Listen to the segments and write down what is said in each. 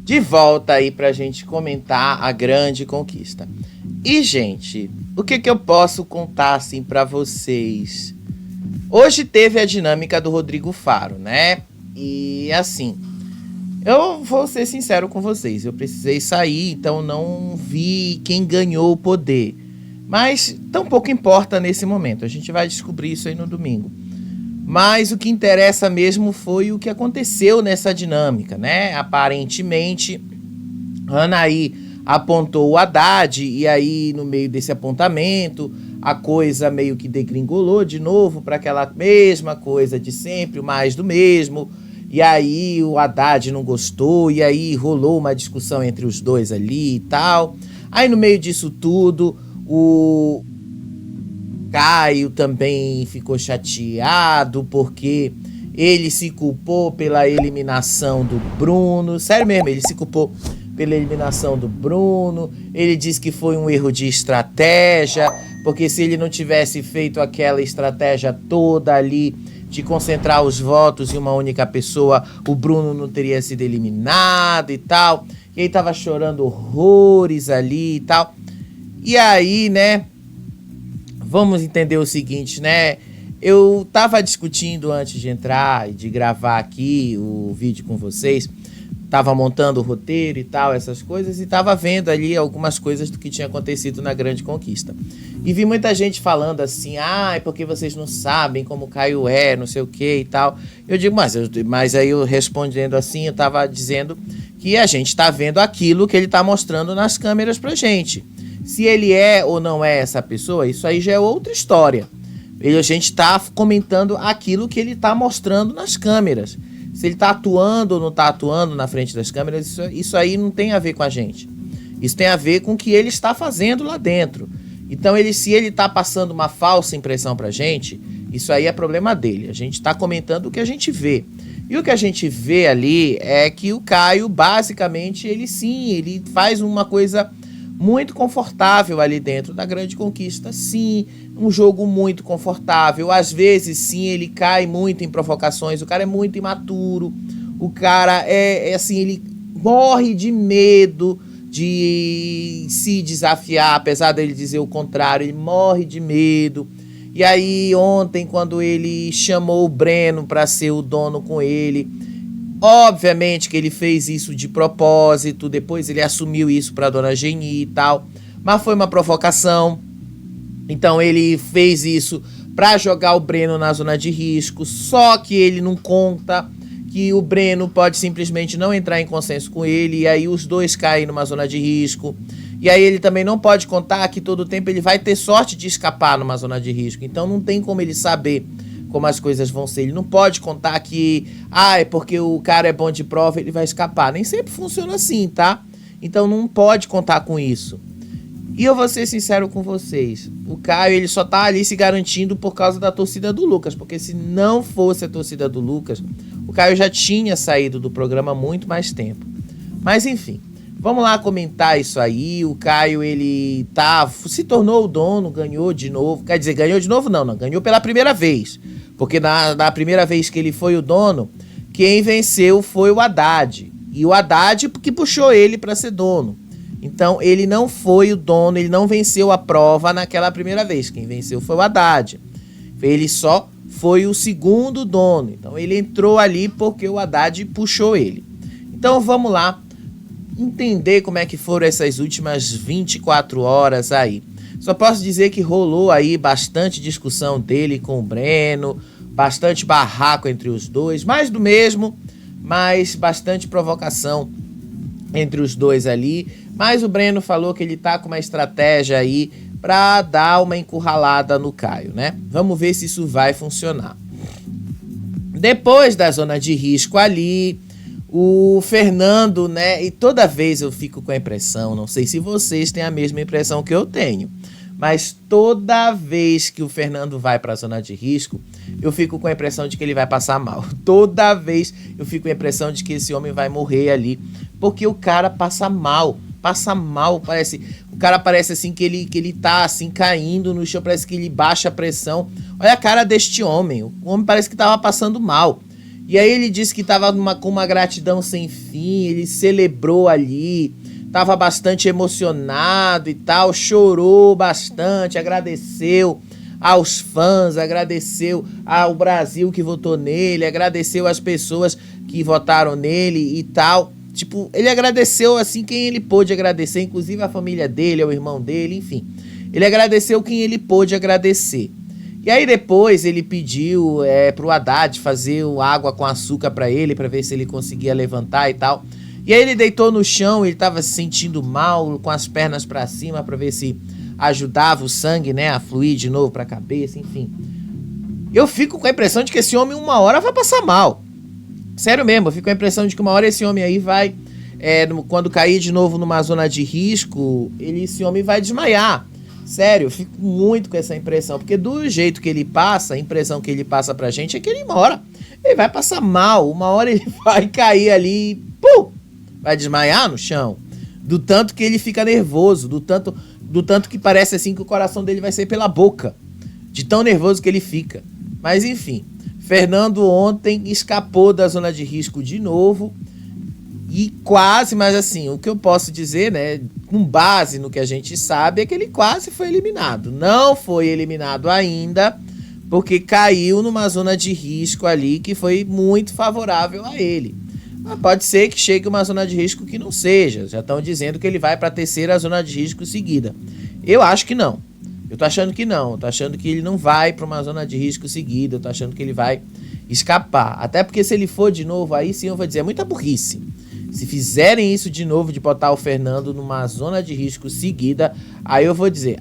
de volta aí pra gente comentar a grande conquista. E, gente, o que eu posso contar, assim, pra vocês? Hoje teve a dinâmica do Rodrigo Faro, né? E, assim, eu vou ser sincero com vocês. Eu precisei sair, então não vi quem ganhou o poder. Mas tão pouco importa nesse momento. A gente vai descobrir isso aí no domingo. Mas o que interessa mesmo foi o que aconteceu nessa dinâmica, né? Aparentemente, Anaí apontou o Haddad e aí no meio desse apontamento a coisa meio que degringolou de novo para aquela mesma coisa de sempre, o mais do mesmo. E aí o Haddad não gostou e aí rolou uma discussão entre os dois ali e tal. Aí no meio disso tudo, o Caio também ficou chateado porque ele se culpou pela eliminação do Bruno. Sério mesmo, ele se culpou pela eliminação do Bruno. Ele disse que foi um erro de estratégia, porque se ele não tivesse feito aquela estratégia toda ali de concentrar os votos em uma única pessoa, o Bruno não teria sido eliminado e tal. E ele tava chorando horrores ali e tal. E aí, né, vamos entender o seguinte, né? Eu tava discutindo antes de entrar e de gravar aqui o vídeo com vocês. Tava montando o roteiro e tal, essas coisas. E tava vendo ali algumas coisas do que tinha acontecido na Grande Conquista. E vi muita gente falando assim, é porque vocês não sabem como o Caio é, não sei o que e tal. Eu digo, mas aí eu respondendo assim, eu tava dizendo que a gente tá vendo aquilo que ele tá mostrando nas câmeras pra gente. Se ele é ou não é essa pessoa, isso aí já é outra história. A gente tá comentando aquilo que ele tá mostrando nas câmeras. Se ele tá atuando ou não tá atuando na frente das câmeras, isso aí não tem a ver com a gente. Isso tem a ver com o que ele está fazendo lá dentro. Então, se ele tá passando uma falsa impressão pra gente, isso aí é problema dele. A gente tá comentando o que a gente vê. E o que a gente vê ali é que o Caio, basicamente, ele faz uma coisa muito confortável ali dentro da Grande Conquista, sim, um jogo muito confortável, às vezes sim, ele cai muito em provocações, o cara é muito imaturo, o cara assim, ele morre de medo de se desafiar, apesar dele dizer o contrário, ele morre de medo. E aí ontem, quando ele chamou o Breno para ser o dono com ele, obviamente que ele fez isso de propósito, depois ele assumiu isso pra Dona Geni e tal, mas foi uma provocação. Então ele fez isso pra jogar o Breno na zona de risco, só que ele não conta que o Breno pode simplesmente não entrar em consenso com ele, e aí os dois caem numa zona de risco. E aí ele também não pode contar que todo tempo ele vai ter sorte de escapar numa zona de risco, então não tem como ele saber como as coisas vão ser. Ele não pode contar que, é porque o cara é bom de prova, ele vai escapar. Nem sempre funciona assim, tá? Então não pode contar com isso. E eu vou ser sincero com vocês. O Caio, ele só tá ali se garantindo por causa da torcida do Lucas. Porque se não fosse a torcida do Lucas, o Caio já tinha saído do programa há muito mais tempo. Mas enfim, vamos lá comentar isso aí. O Caio, ele se tornou o dono, ganhou de novo. Quer dizer, ganhou de novo não, ganhou pela primeira vez. Porque na primeira vez que ele foi o dono, quem venceu foi o Haddad. E o Haddad que puxou ele para ser dono. Então ele não foi o dono, ele não venceu a prova naquela primeira vez. Quem venceu foi o Haddad. Ele só foi o segundo dono. Então ele entrou ali porque o Haddad puxou ele. Então vamos lá entender como é que foram essas últimas 24 horas aí. Só posso dizer que rolou aí bastante discussão dele com o Breno, bastante barraco entre os dois, mais do mesmo, mas bastante provocação entre os dois ali. Mas o Breno falou que ele tá com uma estratégia aí pra dar uma encurralada no Caio, né? Vamos ver se isso vai funcionar. Depois da zona de risco ali, o Fernando, né? E toda vez eu fico com a impressão, não sei se vocês têm a mesma impressão que eu tenho, mas toda vez que o Fernando vai para a zona de risco, eu fico com a impressão de que ele vai passar mal. Toda vez eu fico com a impressão de que esse homem vai morrer ali, porque o cara passa mal, parece... O cara parece assim que ele tá assim caindo no chão, parece que ele baixa a pressão. Olha a cara deste homem, o homem parece que tava passando mal. E aí ele disse que estava com uma gratidão sem fim, ele celebrou ali, estava bastante emocionado e tal, chorou bastante, agradeceu aos fãs, agradeceu ao Brasil que votou nele, agradeceu às pessoas que votaram nele e tal. Tipo, ele agradeceu assim quem ele pôde agradecer, inclusive a família dele, o irmão dele, enfim. Ele agradeceu quem ele pôde agradecer. E aí depois ele pediu pro Haddad fazer água com açúcar pra ele, pra ver se ele conseguia levantar e tal. E aí ele deitou no chão, ele tava se sentindo mal, com as pernas pra cima, pra ver se ajudava o sangue, né, a fluir de novo pra cabeça, enfim. Eu fico com a impressão de que esse homem uma hora vai passar mal. Sério mesmo, eu fico com a impressão de que uma hora esse homem aí vai, quando cair de novo numa zona de risco, esse homem vai desmaiar. Sério, eu fico muito com essa impressão, porque do jeito que ele passa, a impressão que ele passa pra gente é que ele mora. Ele vai passar mal, uma hora ele vai cair ali, pum, vai desmaiar no chão. Do tanto que ele fica nervoso, do tanto que parece assim que o coração dele vai sair pela boca, de tão nervoso que ele fica. Mas enfim, Fernando ontem escapou da zona de risco de novo e quase, mas assim, o que eu posso dizer, né, com base no que a gente sabe, é que ele quase foi eliminado. Não foi eliminado ainda, porque caiu numa zona de risco ali que foi muito favorável a ele. Mas pode ser que chegue uma zona de risco que não seja. Já estão dizendo que ele vai para a terceira zona de risco seguida. Eu acho que não. Eu tô achando que não. Eu tô achando que ele não vai para uma zona de risco seguida. Eu tô achando que ele vai escapar. Até porque se ele for de novo, aí sim eu vou dizer, é muita burrice. Se fizerem isso de novo, de botar o Fernando numa zona de risco seguida, aí eu vou dizer,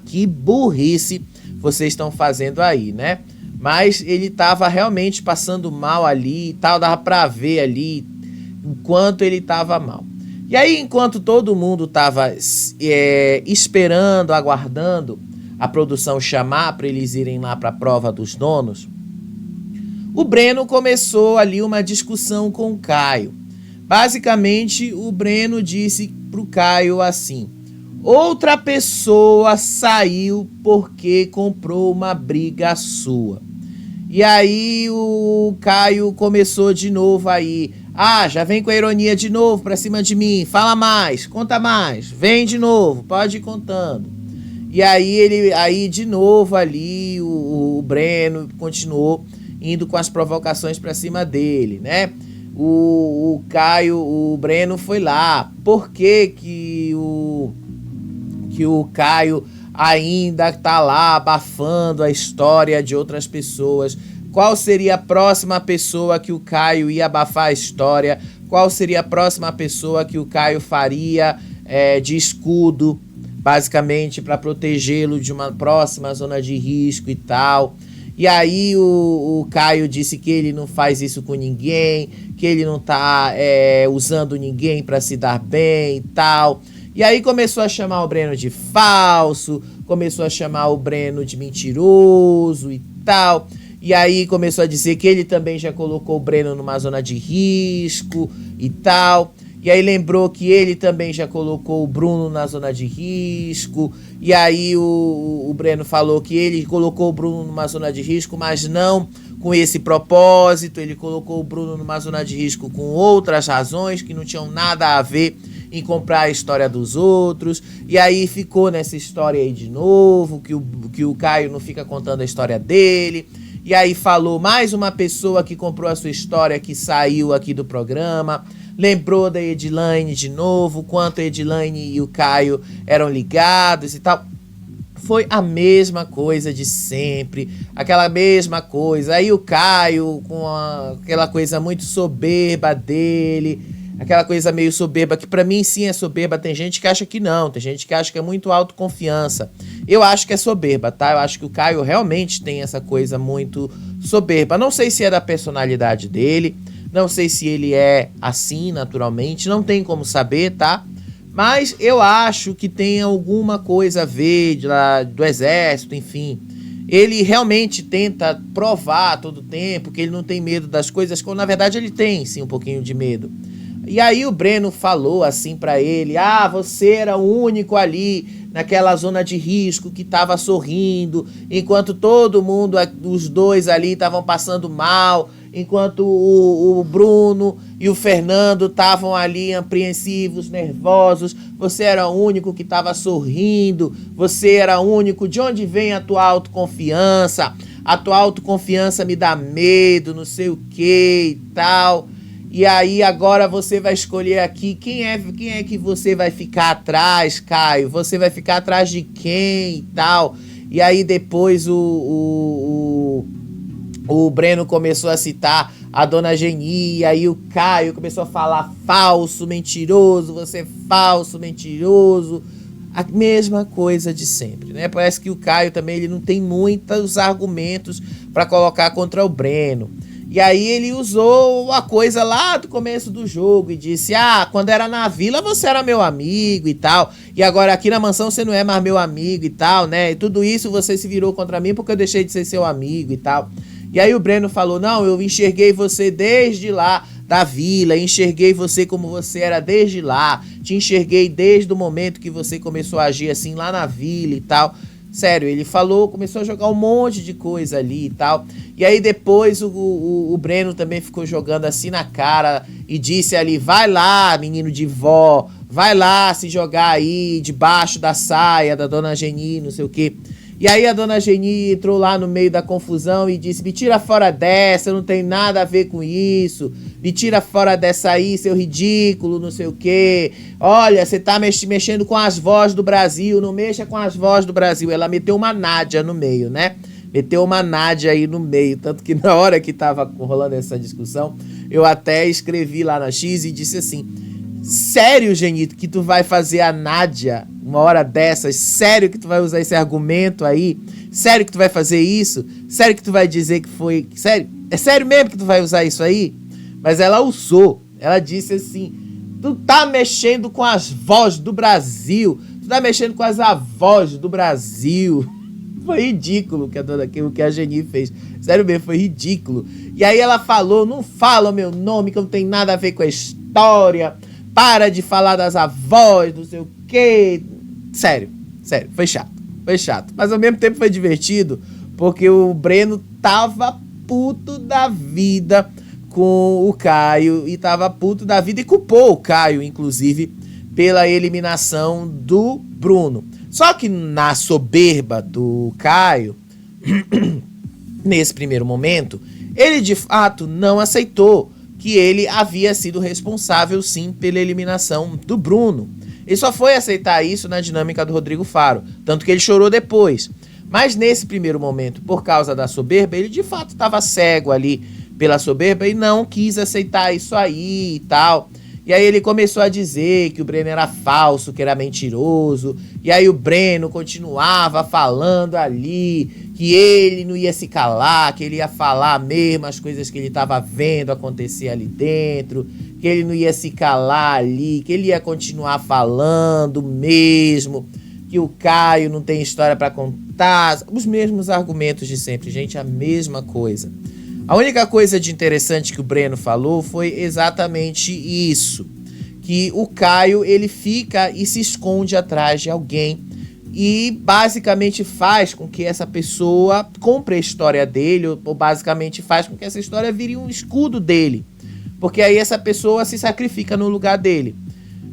que burrice vocês estão fazendo aí, né? Mas ele tava realmente passando mal ali e tal, dava pra ver ali o quanto ele tava mal. E aí, enquanto todo mundo tava esperando, aguardando a produção chamar para eles irem lá pra prova dos donos, o Breno começou ali uma discussão com o Caio. Basicamente, o Breno disse pro Caio assim: outra pessoa saiu porque comprou uma briga sua. E aí o Caio começou de novo aí. Já vem com a ironia de novo pra cima de mim. Fala mais, conta mais. Vem de novo, pode ir contando. E aí de novo ali o Breno continuou indo com as provocações pra cima dele, né? O Breno foi lá. Por que o Caio ainda tá lá abafando a história de outras pessoas? Qual seria a próxima pessoa que o Caio ia abafar a história? Qual seria a próxima pessoa que o Caio faria de escudo, basicamente, para protegê-lo de uma próxima zona de risco e tal? E aí o Caio disse que ele não faz isso com ninguém, que ele não tá usando ninguém para se dar bem e tal. E aí começou a chamar o Breno de falso, começou a chamar o Breno de mentiroso e tal. E aí começou a dizer que ele também já colocou o Breno numa zona de risco e tal. E aí lembrou que ele também já colocou o Bruno na zona de risco. E aí o Breno falou que ele colocou o Bruno numa zona de risco, mas não com esse propósito. Ele colocou o Bruno numa zona de risco com outras razões que não tinham nada a ver em comprar a história dos outros. E aí ficou nessa história aí de novo, que o Caio não fica contando a história dele. E aí falou mais uma pessoa que comprou a sua história, que saiu aqui do programa. Lembrou da Edilane de novo, quanto a Edilane e o Caio eram ligados e tal. Foi a mesma coisa de sempre, aquela mesma coisa. Aí o Caio, com aquela coisa muito soberba dele, aquela coisa meio soberba, que pra mim sim é soberba. Tem gente que acha que não, tem gente que acha que é muito autoconfiança. Eu acho que é soberba, tá? Eu acho que o Caio realmente tem essa coisa muito soberba. Não sei se é da personalidade dele, não sei se ele é assim naturalmente, não tem como saber, tá? Mas eu acho que tem alguma coisa a ver do exército, enfim. Ele realmente tenta provar todo tempo que ele não tem medo das coisas, quando na verdade ele tem sim um pouquinho de medo. E aí o Breno falou assim pra ele: você era o único ali naquela zona de risco que tava sorrindo, enquanto todo mundo, os dois ali estavam passando mal. enquanto o Bruno e o Fernando estavam ali apreensivos, nervosos. Você era o único que estava sorrindo, você era o único. De onde vem a tua autoconfiança? A tua autoconfiança me dá medo, não sei o que e tal. E aí agora você vai escolher aqui quem é que você vai ficar atrás, Caio? Você vai ficar atrás de quem e tal? E aí depois o Breno começou a citar a dona Geni, e aí o Caio começou a falar falso, mentiroso, você é falso, mentiroso. A mesma coisa de sempre, né? Parece que o Caio também ele não tem muitos argumentos para colocar contra o Breno. E aí ele usou a coisa lá do começo do jogo e disse, quando era na vila você era meu amigo e tal, e agora aqui na mansão você não é mais meu amigo e tal, né? E tudo isso você se virou contra mim porque eu deixei de ser seu amigo e tal. E aí o Breno falou, não, eu enxerguei você desde lá da vila, enxerguei você como você era desde lá, te enxerguei desde o momento que você começou a agir assim lá na vila e tal. Sério, ele falou, começou a jogar um monte de coisa ali e tal. E aí depois o Breno também ficou jogando assim na cara e disse ali, vai lá, menino de vó, vai lá se jogar aí debaixo da saia da dona Geni, não sei o quê. E aí a dona Geni entrou lá no meio da confusão e disse, me tira fora dessa, não tem nada a ver com isso. Me tira fora dessa aí, seu ridículo, não sei o quê. Olha, você tá mexendo com as vozes do Brasil, não mexa com as vozes do Brasil. Ela meteu uma Nádia no meio, né? Meteu uma Nádia aí no meio. Tanto que na hora que tava rolando essa discussão, eu até escrevi lá na X e disse assim, sério, Genito, que tu vai fazer a Nádia uma hora dessas? Sério que tu vai usar esse argumento aí? Sério que tu vai fazer isso? Sério que tu vai dizer que foi... Sério? É sério mesmo que tu vai usar isso aí? Mas ela usou. Ela disse assim, tu tá mexendo com as vozes do Brasil. Tu tá mexendo com as avós do Brasil. Foi ridículo o que a Geni fez. Sério mesmo, foi ridículo. E aí ela falou, não fala o meu nome, que não tem nada a ver com a história. Para de falar das avós, não sei o quê. Sério, foi chato. Mas ao mesmo tempo foi divertido, porque o Breno tava puto da vida com o Caio, e tava puto da vida e culpou o Caio, inclusive, pela eliminação do Bruno. Só que na soberba do Caio, nesse primeiro momento, ele de fato não aceitou que ele havia sido responsável, sim, pela eliminação do Bruno. Ele só foi aceitar isso na dinâmica do Rodrigo Faro, tanto que ele chorou depois. Mas nesse primeiro momento, por causa da soberba, ele de fato estava cego ali pela soberba e não quis aceitar isso aí e tal. E aí ele começou a dizer que o Breno era falso, que era mentiroso. E aí o Breno continuava falando ali que ele não ia se calar, que ele ia falar mesmo as coisas que ele estava vendo acontecer ali dentro, que ele não ia se calar ali, que ele ia continuar falando mesmo, que o Caio não tem história para contar. Os mesmos argumentos de sempre, gente, a mesma coisa. A única coisa de interessante que o Breno falou foi exatamente isso, que o Caio ele fica e se esconde atrás de alguém e basicamente faz com que essa pessoa compre a história dele, ou basicamente faz com que essa história vire um escudo dele, porque aí essa pessoa se sacrifica no lugar dele.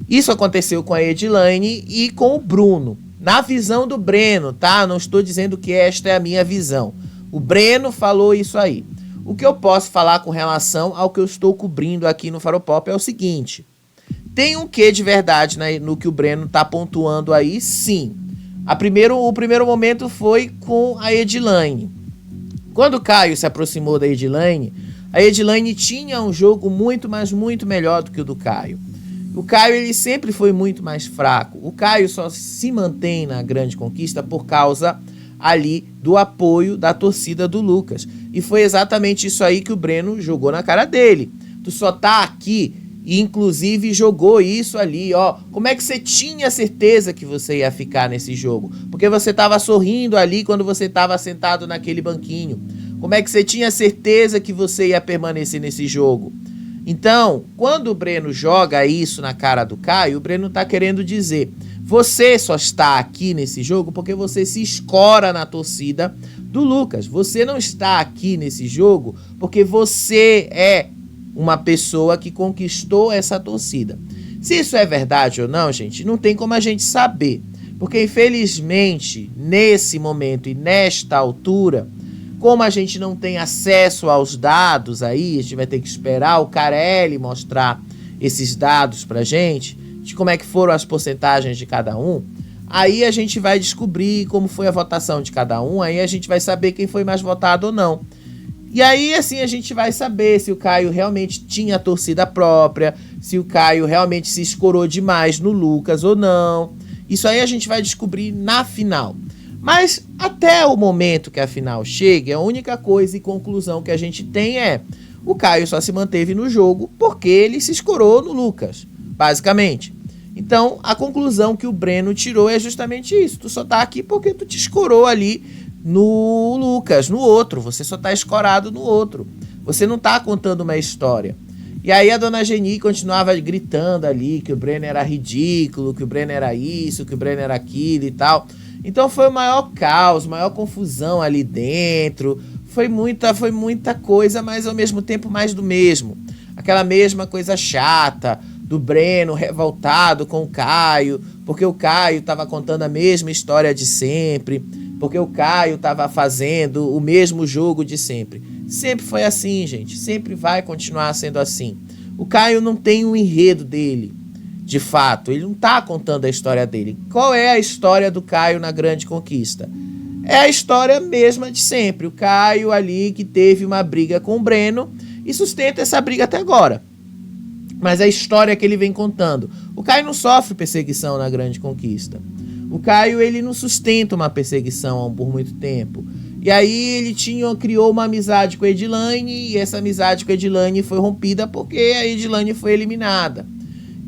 Isso aconteceu com a Edilane e com o Bruno, na visão do Breno, tá? Não estou dizendo que esta é a minha visão. O Breno falou isso aí. O que eu posso falar com relação ao que eu estou cobrindo aqui no Faropop é o seguinte. Tem um quê de verdade, né, no que o Breno está pontuando aí, sim. O primeiro momento foi com a Edilane. Quando o Caio se aproximou da Edilane, a Edilane tinha um jogo muito, mas muito melhor do que o do Caio. O Caio ele sempre foi muito mais fraco. O Caio só se mantém na grande conquista por causa ali do apoio da torcida do Lucas. E foi exatamente isso aí que o Breno jogou na cara dele. Tu só tá aqui e inclusive jogou isso ali, ó. Como é que você tinha certeza que você ia ficar nesse jogo? Porque você tava sorrindo ali quando você tava sentado naquele banquinho. Como é que você tinha certeza que você ia permanecer nesse jogo? Então, quando o Breno joga isso na cara do Caio, o Breno tá querendo dizer: você só está aqui nesse jogo porque você se escora na torcida do Lucas. Você não está aqui nesse jogo porque você é uma pessoa que conquistou essa torcida. Se isso é verdade ou não, gente, não tem como a gente saber. Porque, infelizmente, nesse momento e nesta altura, como a gente não tem acesso aos dados aí, a gente vai ter que esperar o Carelli mostrar esses dados pra gente, de como é que foram as porcentagens de cada um, aí a gente vai descobrir como foi a votação de cada um, aí a gente vai saber quem foi mais votado ou não. E aí, assim, a gente vai saber se o Caio realmente tinha torcida própria, se o Caio realmente se escorou demais no Lucas ou não. Isso aí a gente vai descobrir na final. Mas até o momento que a final chegue, a única coisa e conclusão que a gente tem é: o Caio só se manteve no jogo porque ele se escorou no Lucas, basicamente. Então, a conclusão que o Breno tirou é justamente isso. Tu só tá aqui porque tu te escorou ali no Lucas, no outro. Você só tá escorado no outro. Você não tá contando uma história. E aí a dona Geni continuava gritando ali que o Breno era ridículo, que o Breno era isso, que o Breno era aquilo e tal. Então foi o maior caos, maior confusão ali dentro. Foi muita coisa, mas ao mesmo tempo mais do mesmo. Aquela mesma coisa chata do Breno revoltado com o Caio, porque o Caio estava contando a mesma história de sempre, porque o Caio estava fazendo o mesmo jogo de sempre. Sempre foi assim, gente. Sempre vai continuar sendo assim. O Caio não tem um enredo dele, de fato. Ele não está contando a história dele. Qual é a história do Caio na Grande Conquista? É a história mesma de sempre. O Caio ali que teve uma briga com o Breno e sustenta essa briga até agora. Mas a história que ele vem contando. O Caio não sofre perseguição na Grande Conquista. O Caio, ele não sustenta uma perseguição por muito tempo. E aí ele criou uma amizade com a Edilane, e essa amizade com a Edilane foi rompida porque a Edilane foi eliminada.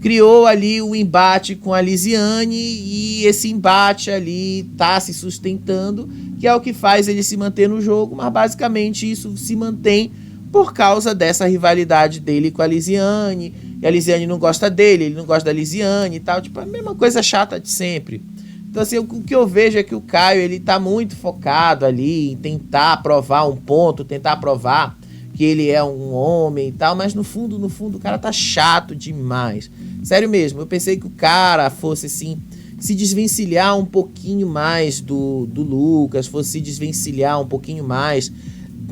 Criou ali um embate com a Lisiane, e esse embate ali tá se sustentando, que é o que faz ele se manter no jogo, mas basicamente isso se mantém por causa dessa rivalidade dele com a Lisiane, e a Lisiane não gosta dele, ele não gosta da Lisiane e tal, tipo, a mesma coisa chata de sempre. Então, assim, o que eu vejo é que o Caio, ele tá muito focado ali em tentar provar um ponto, tentar provar que ele é um homem e tal, mas no fundo, o cara tá chato demais. Sério mesmo, eu pensei que o cara fosse, assim, se desvencilhar um pouquinho mais do Lucas, fosse se desvencilhar um pouquinho mais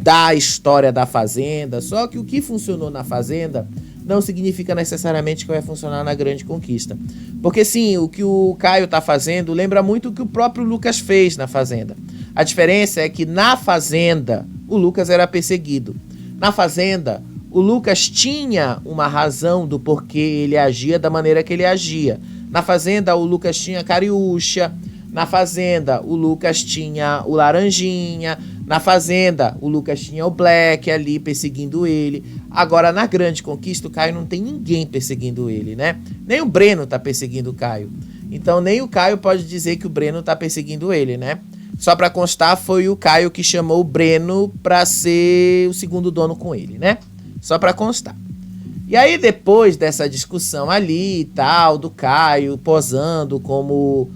da história da Fazenda, só que o que funcionou na Fazenda não significa necessariamente que vai funcionar na Grande Conquista. Porque sim, o que o Caio tá fazendo lembra muito o que o próprio Lucas fez na Fazenda. A diferença é que na Fazenda o Lucas era perseguido. Na Fazenda o Lucas tinha uma razão do porquê ele agia da maneira que ele agia. Na Fazenda o Lucas tinha Cariúcha. Na Fazenda o Lucas tinha o Laranjinha. Na Fazenda, o Lucas tinha o Black ali perseguindo ele. Agora, na Grande Conquista, o Caio não tem ninguém perseguindo ele, né? Nem o Breno tá perseguindo o Caio. Então, nem o Caio pode dizer que o Breno tá perseguindo ele, né? Só pra constar, foi o Caio que chamou o Breno pra ser o segundo dono com ele, né? Só pra constar. E aí, depois dessa discussão ali e tal, do Caio posando como,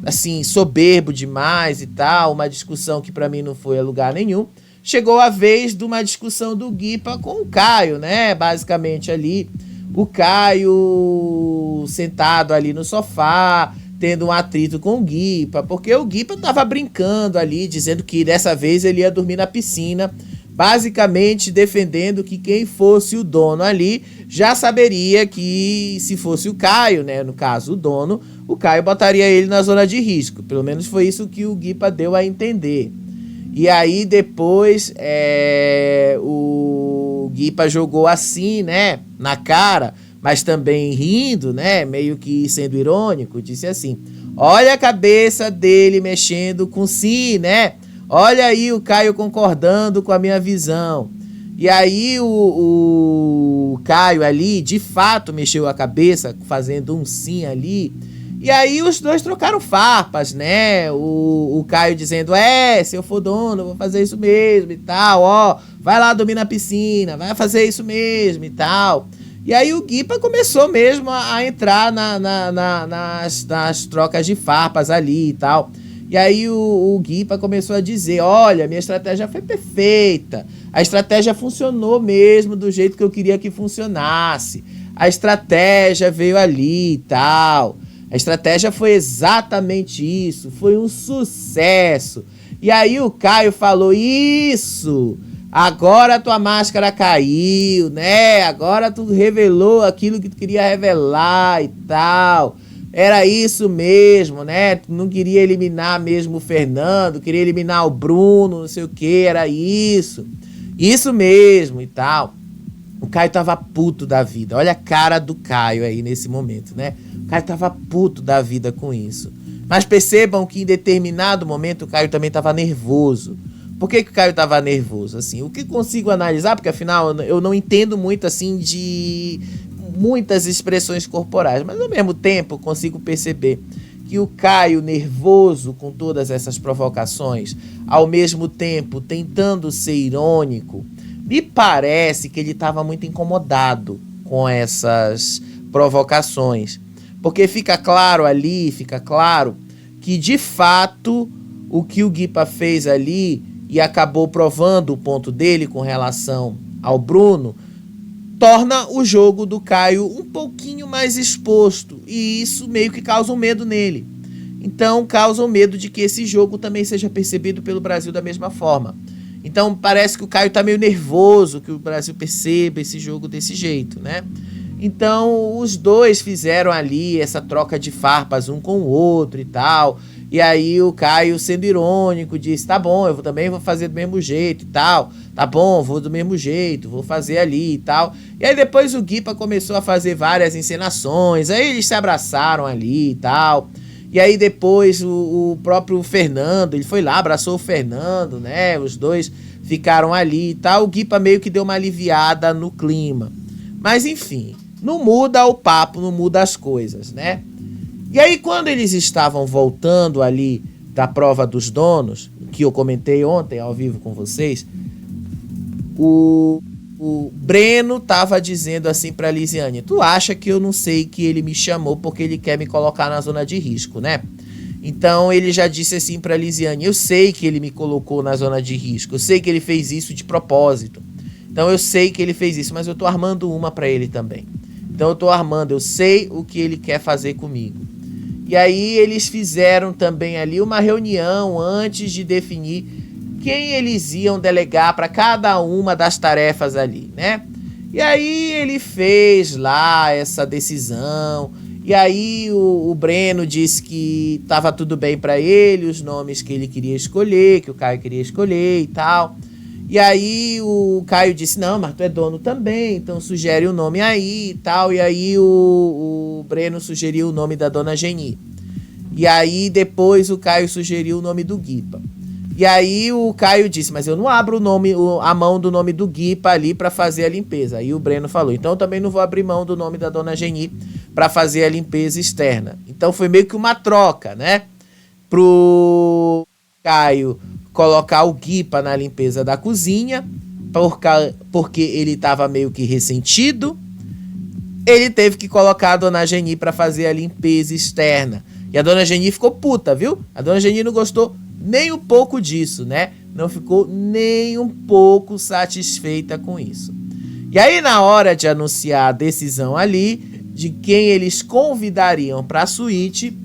assim, soberbo demais e tal, uma discussão que pra mim não foi a lugar nenhum, chegou a vez de uma discussão do Guipa com o Caio, né? Basicamente ali, o Caio sentado ali no sofá, tendo um atrito com o Guipa, porque o Guipa tava brincando ali, dizendo que dessa vez ele ia dormir na piscina, basicamente defendendo que quem fosse o dono ali já saberia que se fosse o Caio, né, no caso o dono, o Caio botaria ele na zona de risco. Pelo menos foi isso que o Guipa deu a entender. E aí depois o Guipa jogou assim, né, na cara, mas também rindo, né, meio que sendo irônico, disse assim: olha a cabeça dele mexendo com si, né? Olha aí o Caio concordando com a minha visão. E aí o Caio ali, de fato, mexeu a cabeça, fazendo um sim ali. E aí os dois trocaram farpas, né? O Caio dizendo: se eu for dono, eu vou fazer isso mesmo e tal. Ó, vai lá dormir na piscina, vai fazer isso mesmo e tal. E aí o Guipa começou mesmo a entrar nas trocas de farpas ali e tal. E aí o Guipa começou a dizer, olha, minha estratégia foi perfeita. A estratégia funcionou mesmo do jeito que eu queria que funcionasse. A estratégia veio ali e tal. A estratégia foi exatamente isso. Foi um sucesso. E aí o Caio falou, isso, agora a tua máscara caiu, né? Agora tu revelou aquilo que tu queria revelar e tal. Era isso mesmo, né? Tu não queria eliminar mesmo o Fernando, queria eliminar o Bruno, não sei o que, era isso. Isso mesmo e tal. O Caio tava puto da vida. Olha a cara do Caio aí nesse momento, né? O Caio tava puto da vida com isso. Mas percebam que em determinado momento o Caio também tava nervoso. Por que o Caio tava nervoso? Assim, o que consigo analisar, porque afinal eu não entendo muito assim de muitas expressões corporais, mas ao mesmo tempo consigo perceber que o Caio, nervoso com todas essas provocações, ao mesmo tempo tentando ser irônico, me parece que ele estava muito incomodado com essas provocações. Porque fica claro ali, que de fato o que o Guipa fez ali e acabou provando o ponto dele com relação ao Bruno, torna o jogo do Caio um pouquinho mais exposto. E isso meio que causa um medo nele. Então causa um medo de que esse jogo também seja percebido pelo Brasil da mesma forma. Então parece que o Caio tá meio nervoso que o Brasil perceba esse jogo desse jeito, né? Então os dois fizeram ali essa troca de farpas um com o outro e tal. E aí o Caio, sendo irônico, disse, tá bom, eu também vou fazer do mesmo jeito e tal. Tá bom, vou do mesmo jeito, vou fazer ali e tal. E aí depois o Guipa começou a fazer várias encenações, aí eles se abraçaram ali e tal. E aí depois o próprio Fernando, ele foi lá, abraçou o Fernando, né? Os dois ficaram ali e tal. O Guipa meio que deu uma aliviada no clima. Mas enfim, não muda o papo, não muda as coisas, né? E aí quando eles estavam voltando ali da prova dos donos, que eu comentei ontem ao vivo com vocês, o Breno tava dizendo assim pra Lisiane, tu acha que eu não sei que ele me chamou porque ele quer me colocar na zona de risco, né? Então ele já disse assim pra Lisiane, eu sei que ele me colocou na zona de risco, eu sei que ele fez isso de propósito. Então eu sei que ele fez isso, mas eu tô armando uma pra ele também. Então eu tô armando, eu sei o que ele quer fazer comigo. E aí eles fizeram também ali uma reunião antes de definir quem eles iam delegar para cada uma das tarefas ali, né? E aí ele fez lá essa decisão. E aí o Breno disse que tava tudo bem para ele, os nomes que ele queria escolher, que o Caio queria escolher e tal. E aí o Caio disse, não, mas tu é dono também, então sugere o nome aí e tal. E aí o Breno sugeriu o nome da dona Geni. E aí depois o Caio sugeriu o nome do Guipa. E aí o Caio disse, mas eu não abro a mão do nome do Guipa ali para fazer a limpeza. Aí o Breno falou, então eu também não vou abrir mão do nome da dona Geni para fazer a limpeza externa. Então foi meio que uma troca, né? Pro Caio colocar o Guipa na limpeza da cozinha, porque ele estava meio que ressentido. Ele teve que colocar a dona Geni para fazer a limpeza externa. E a dona Geni ficou puta, viu? A dona Geni não gostou nem um pouco disso, né? Não ficou nem um pouco satisfeita com isso. E aí, na hora de anunciar a decisão ali, de quem eles convidariam para a suíte,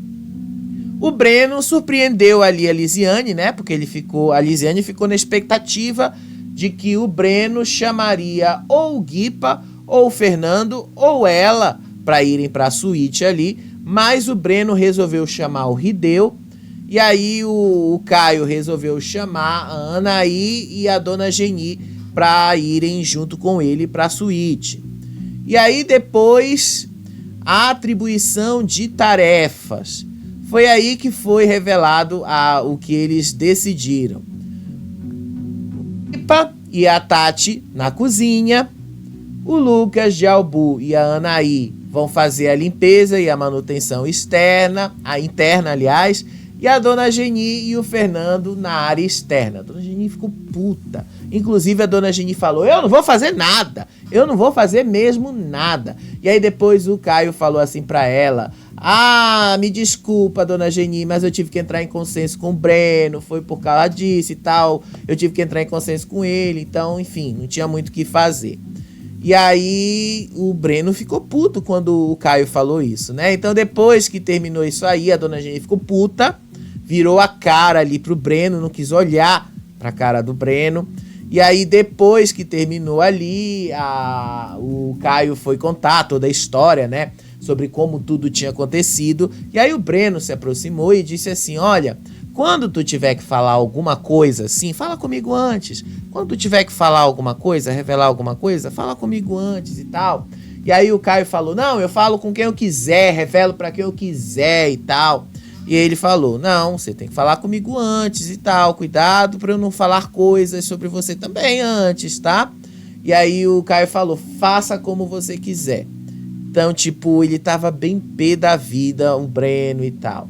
o Breno surpreendeu ali a Lisiane, né? Porque a Lisiane ficou na expectativa de que o Breno chamaria ou o Guipa, ou o Fernando, ou ela para irem para a suíte ali. Mas o Breno resolveu chamar o Rideu. E aí o Caio resolveu chamar a Anaí e a dona Geni para irem junto com ele para a suíte. E aí depois a atribuição de tarefas. Foi aí que foi revelado o que eles decidiram. O Guipa e a Tati na cozinha. O Lucas de Albu e a Anaí vão fazer a limpeza e a manutenção interna, aliás. E a dona Geni e o Fernando na área externa. A dona Geni ficou puta. Inclusive a dona Geni falou, eu não vou fazer nada. Eu não vou fazer mesmo nada. E aí depois o Caio falou assim pra ela, Ah, me desculpa, dona Geni, mas eu tive que entrar em consenso com o Breno, foi por causa disso e tal. Eu tive que entrar em consenso com ele, então, enfim, não tinha muito o que fazer. E aí o Breno ficou puto quando o Caio falou isso, né? Então depois que terminou isso aí, a dona Geni ficou puta, virou a cara ali pro Breno, não quis olhar pra cara do Breno. E aí depois que terminou ali, o Caio foi contar toda a história, né? Sobre como tudo tinha acontecido. E aí o Breno se aproximou e disse assim, olha, quando tu tiver que falar alguma coisa assim, fala comigo antes. Quando tu tiver que falar alguma coisa, revelar alguma coisa, fala comigo antes e tal. E aí o Caio falou, não, eu falo com quem eu quiser, revelo pra quem eu quiser e tal. E ele falou, não, você tem que falar comigo antes e tal, cuidado pra eu não falar coisas sobre você também antes, tá? E aí o Caio falou, faça como você quiser. Então, tipo, ele tava bem pé da vida, o Breno e tal.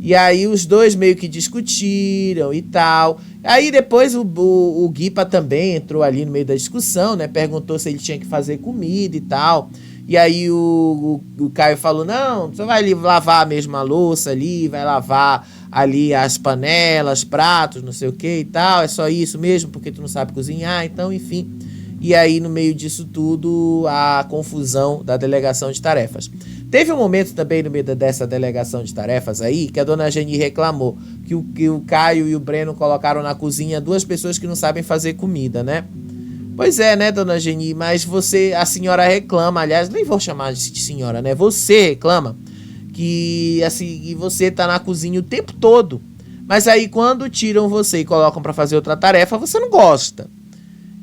E aí os dois meio que discutiram e tal. Aí depois o Guipa também entrou ali no meio da discussão, né? Perguntou se ele tinha que fazer comida e tal. E aí o Caio falou, não, você vai lavar a mesma louça ali, vai lavar ali as panelas, pratos, não sei o que e tal. É só isso mesmo, porque tu não sabe cozinhar, então, enfim. E aí, no meio disso tudo, a confusão da delegação de tarefas. Teve um momento também no meio dessa delegação de tarefas aí, que a dona Geni reclamou que o Caio e o Breno colocaram na cozinha duas pessoas que não sabem fazer comida, né? Pois é, né, dona Geni, mas a senhora reclama, aliás, nem vou chamar de senhora, né? Você reclama que, assim, você tá na cozinha o tempo todo, mas aí quando tiram você e colocam pra fazer outra tarefa, você não gosta.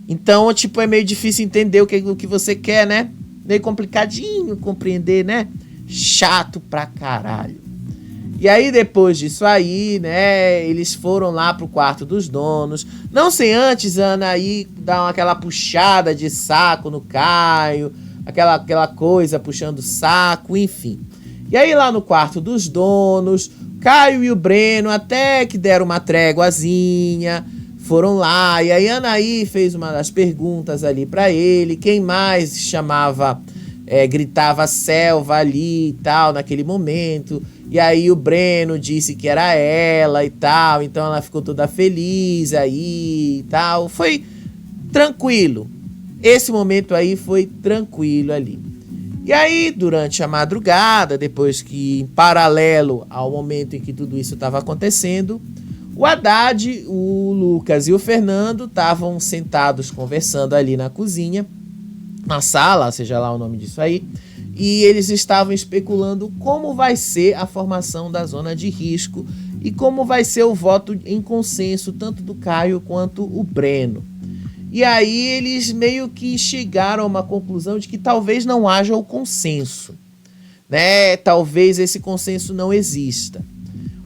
Então, tipo, é meio difícil entender o que você quer, né? Meio complicadinho compreender, né? Chato pra caralho. E aí, depois disso aí, né? Eles foram lá pro quarto dos donos. Não sem antes a Anaí dar aquela puxada de saco no Caio. Aquela coisa puxando o saco, enfim. E aí, lá no quarto dos donos, Caio e o Breno até que deram uma tréguazinha. Foram lá, e aí a Anaí fez uma das perguntas ali pra ele, quem mais chamava, gritava selva ali e tal, naquele momento, e aí o Breno disse que era ela e tal, então ela ficou toda feliz aí e tal, foi tranquilo, esse momento aí foi tranquilo ali. E aí, durante a madrugada, depois que em paralelo ao momento em que tudo isso estava acontecendo, o Haddad, o Lucas e o Fernando estavam sentados conversando ali na cozinha, na sala, seja lá o nome disso aí, e eles estavam especulando como vai ser a formação da zona de risco e como vai ser o voto em consenso, tanto do Caio quanto o Breno. E aí eles meio que chegaram a uma conclusão de que talvez não haja o consenso, né? Talvez esse consenso não exista.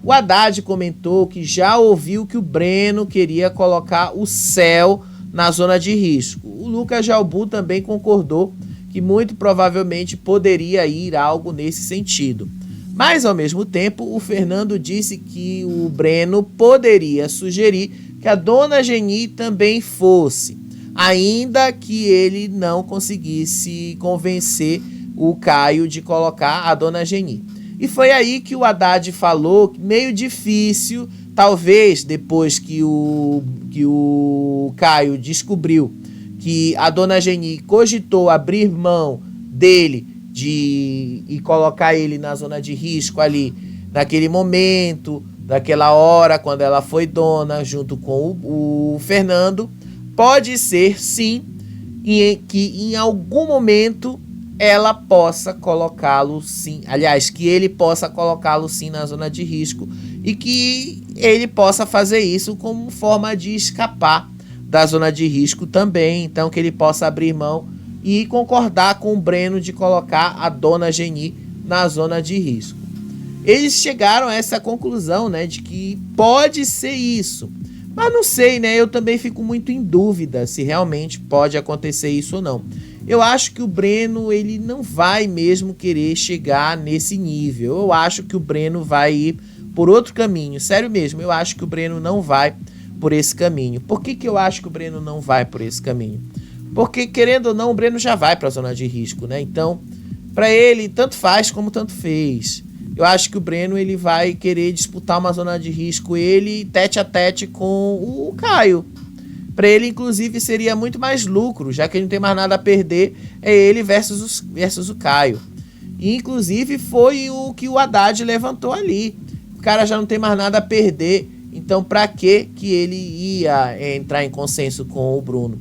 O Haddad comentou que já ouviu que o Breno queria colocar o Céu na zona de risco. O Lucas Jalbu também concordou que muito provavelmente poderia ir algo nesse sentido. Mas, ao mesmo tempo, o Fernando disse que o Breno poderia sugerir que a dona Geni também fosse, ainda que ele não conseguisse convencer o Caio de colocar a dona Geni. E foi aí que o Haddad falou, meio difícil, talvez depois que o Caio descobriu que a dona Geni cogitou abrir mão dele e colocar ele na zona de risco ali, naquele momento, naquela hora, quando ela foi dona, junto com o Fernando, pode ser, sim, que em algum momento ela possa colocá-lo sim, aliás, que ele possa colocá-lo sim na zona de risco e que ele possa fazer isso como forma de escapar da zona de risco também, então que ele possa abrir mão e concordar com o Breno de colocar a dona Geni na zona de risco. Eles chegaram a essa conclusão, né, de que pode ser isso, mas não sei, né, eu também fico muito em dúvida se realmente pode acontecer isso ou não. Eu acho que o Breno, ele não vai mesmo querer chegar nesse nível. Eu acho que o Breno vai ir por outro caminho. Sério mesmo, eu acho que o Breno não vai por esse caminho. Por que eu acho que o Breno não vai por esse caminho? Porque, querendo ou não, o Breno já vai para a zona de risco, né? Então, para ele, tanto faz como tanto fez. eu acho que o Breno ele vai querer disputar uma zona de risco, ele tete a tete com o Caio. Para ele, inclusive, seria muito mais lucro, já que ele não tem mais nada a perder, é ele versus o Caio. E, inclusive, foi o que o Haddad levantou ali. O cara já não tem mais nada a perder, então para que ele ia entrar em consenso com o Bruno,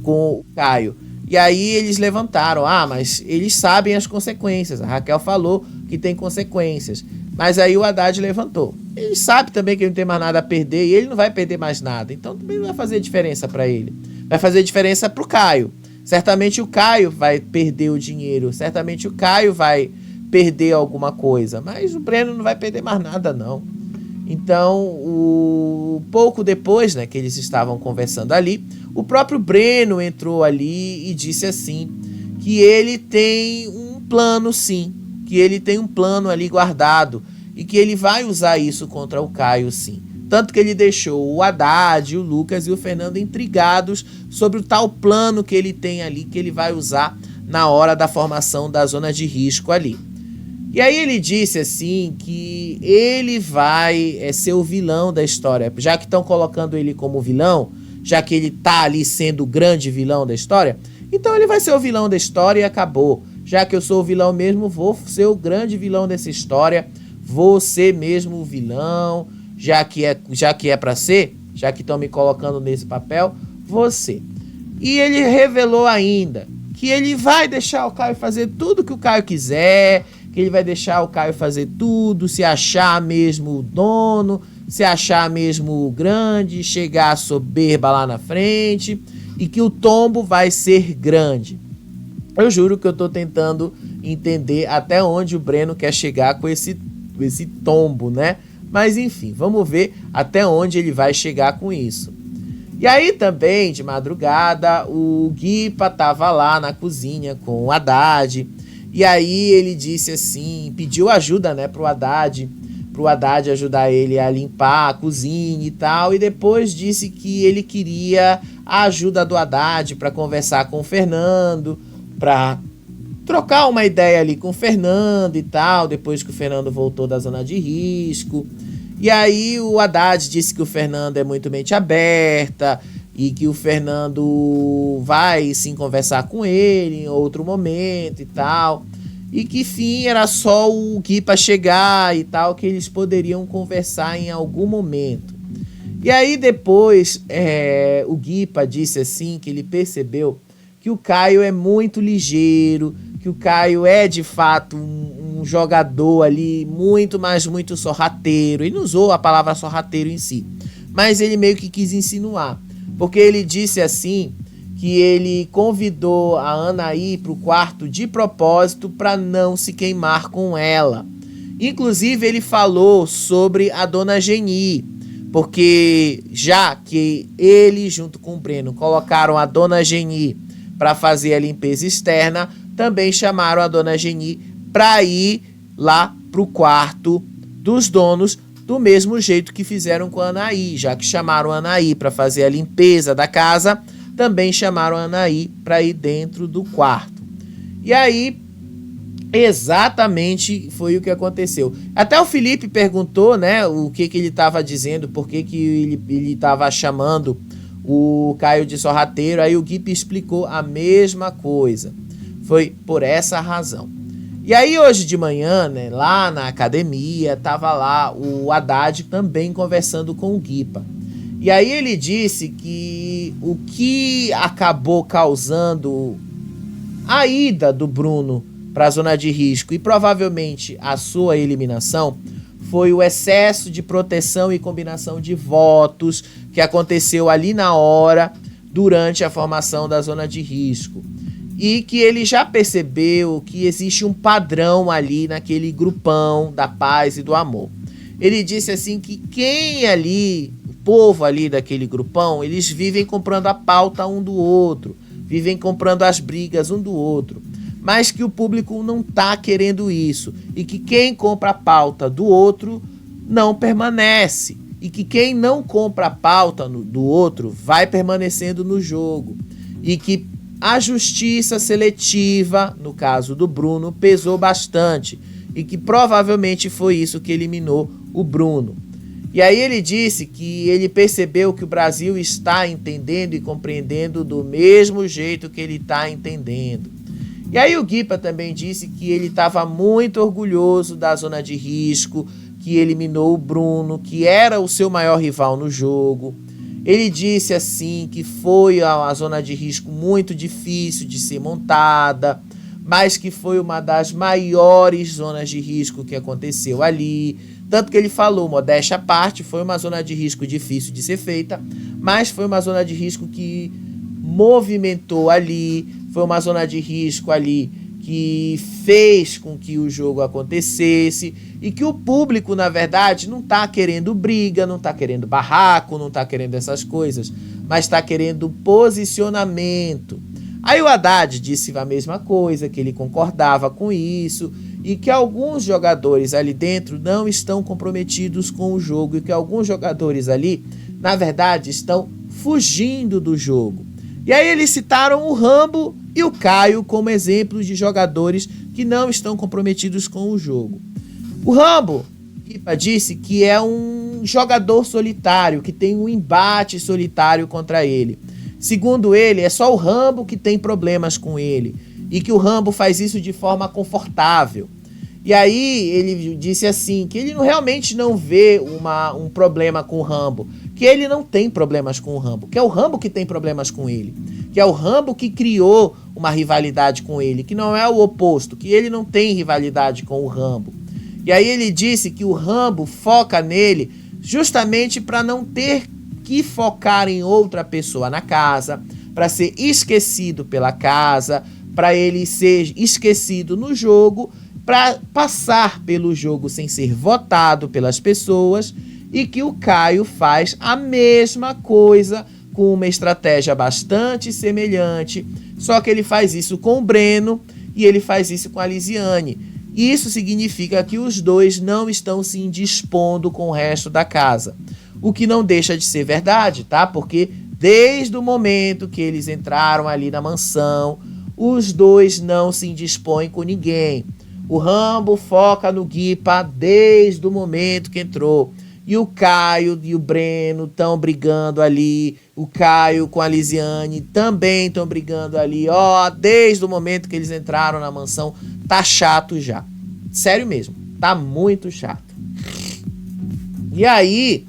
com o Caio? E aí eles levantaram, mas eles sabem as consequências. A Raquel falou que tem consequências. Mas aí o Haddad levantou. Ele sabe também que ele não tem mais nada a perder e ele não vai perder mais nada. Então também não vai fazer diferença para ele. Vai fazer diferença para o Caio. Certamente o Caio vai perder o dinheiro. Certamente o Caio vai perder alguma coisa. Mas o Breno não vai perder mais nada, não. Então, pouco depois, né, que eles estavam conversando ali, o próprio Breno entrou ali e disse assim, que ele tem um plano sim, que ele tem um plano ali guardado e que ele vai usar isso contra o Caio sim. Tanto que ele deixou o Haddad, o Lucas e o Fernando intrigados sobre o tal plano que ele tem ali, que ele vai usar na hora da formação da zona de risco ali. E aí ele disse assim que ele vai ser o vilão da história, já que estão colocando ele como vilão, já que ele tá ali sendo o grande vilão da história, então ele vai ser o vilão da história e acabou. Já que eu sou o vilão mesmo, vou ser o grande vilão dessa história, vou ser mesmo o vilão, já que é para ser, já que estão me colocando nesse papel, vou ser. E ele revelou ainda que ele vai deixar o Caio fazer tudo que o Caio quiser, que ele vai deixar o Caio fazer tudo, se achar mesmo o dono, se achar mesmo o grande, chegar a soberba lá na frente, e que o tombo vai ser grande. Eu juro que eu tô tentando entender até onde o Breno quer chegar com esse tombo, né? Mas enfim, vamos ver até onde ele vai chegar com isso. E aí também, de madrugada, o Guipa tava lá na cozinha com o Haddad. E aí ele disse assim, pediu ajuda, né, pro Haddad ajudar ele a limpar a cozinha e tal. E depois disse que ele queria a ajuda do Haddad para conversar com o Fernando, para trocar uma ideia ali com o Fernando e tal, depois que o Fernando voltou da zona de risco. E aí o Haddad disse que o Fernando é muito mente aberta e que o Fernando vai sim conversar com ele em outro momento e tal. E que, enfim, era só o Guipa chegar e tal, que eles poderiam conversar em algum momento. E aí depois o Guipa disse assim que ele percebeu que o Caio é muito ligeiro, que o Caio é de fato um jogador ali muito sorrateiro. Ele não usou a palavra sorrateiro em si, mas ele meio que quis insinuar, porque ele disse assim que ele convidou a Anaí para o quarto de propósito para não se queimar com ela. Inclusive ele falou sobre a Dona Geni, porque já que ele junto com o Breno colocaram a Dona Geni para fazer a limpeza externa, também chamaram a Dona Geni para ir lá pro quarto dos donos, do mesmo jeito que fizeram com a Anaí. Já que chamaram a Anaí para fazer a limpeza da casa, também chamaram a Anaí para ir dentro do quarto. E aí, exatamente foi o que aconteceu. Até o Felipe perguntou, né, o que ele estava dizendo, por que ele estava chamando o Caio de sorrateiro. Aí o Guipe explicou a mesma coisa. Foi por essa razão. E aí hoje de manhã, né, lá na academia, tava lá o Haddad também conversando com o Guipa. E aí ele disse que o que acabou causando a ida do Bruno para a zona de risco e provavelmente a sua eliminação foi o excesso de proteção e combinação de votos que aconteceu ali na hora, durante a formação da zona de risco. E que ele já percebeu que existe um padrão ali naquele grupão da paz e do amor. Ele disse assim que quem ali, o povo ali daquele grupão, eles vivem comprando a pauta um do outro, vivem comprando as brigas um do outro. Mas que o público não está querendo isso. E que quem compra a pauta do outro não permanece. E que quem não compra a pauta do outro vai permanecendo no jogo. E que a justiça seletiva, no caso do Bruno, pesou bastante. e que provavelmente foi isso que eliminou o Bruno. E aí ele disse que ele percebeu que o Brasil está entendendo e compreendendo do mesmo jeito que ele está entendendo. E aí o Guipa também disse que ele estava muito orgulhoso da zona de risco, que eliminou o Bruno, que era o seu maior rival no jogo. Ele disse assim que foi uma zona de risco muito difícil de ser montada, mas que foi uma das maiores zonas de risco que aconteceu ali. Tanto que ele falou, modéstia à parte, foi uma zona de risco difícil de ser feita, mas foi uma zona de risco que movimentou ali, foi uma zona de risco ali que fez com que o jogo acontecesse e que o público, na verdade, não está querendo briga, não está querendo barraco, não está querendo essas coisas, mas está querendo posicionamento. Aí o Haddad disse a mesma coisa, que ele concordava com isso e que alguns jogadores ali dentro não estão comprometidos com o jogo e que alguns jogadores ali, na verdade, estão fugindo do jogo. E aí eles citaram o Rambo e o Caio como exemplos de jogadores que não estão comprometidos com o jogo. O Rambo, Guipa disse que é um jogador solitário, que tem um embate solitário contra ele. Segundo ele, é só o Rambo que tem problemas com ele e que o Rambo faz isso de forma confortável. E aí ele disse assim, que ele realmente não vê um problema com o Rambo, que ele não tem problemas com o Rambo, que é o Rambo que tem problemas com ele, que é o Rambo que criou uma rivalidade com ele, que não é o oposto, que ele não tem rivalidade com o Rambo. E aí ele disse que o Rambo foca nele justamente para não ter que focar em outra pessoa na casa, para ser esquecido pela casa, para ele ser esquecido no jogo, para passar pelo jogo sem ser votado pelas pessoas, e que o Caio faz a mesma coisa com uma estratégia bastante semelhante, só que ele faz isso com o Breno e ele faz isso com a Lisiane. Isso significa que os dois não estão se indispondo com o resto da casa. O que não deixa de ser verdade, tá? Porque desde o momento que eles entraram ali na mansão, os dois não se indispõem com ninguém. O Rambo foca no Guipa desde o momento que entrou. E o Caio e o Breno estão brigando ali. O Caio com a Lisiane também estão brigando ali. Desde o momento que eles entraram na mansão, tá chato já. Sério mesmo, tá muito chato. E aí,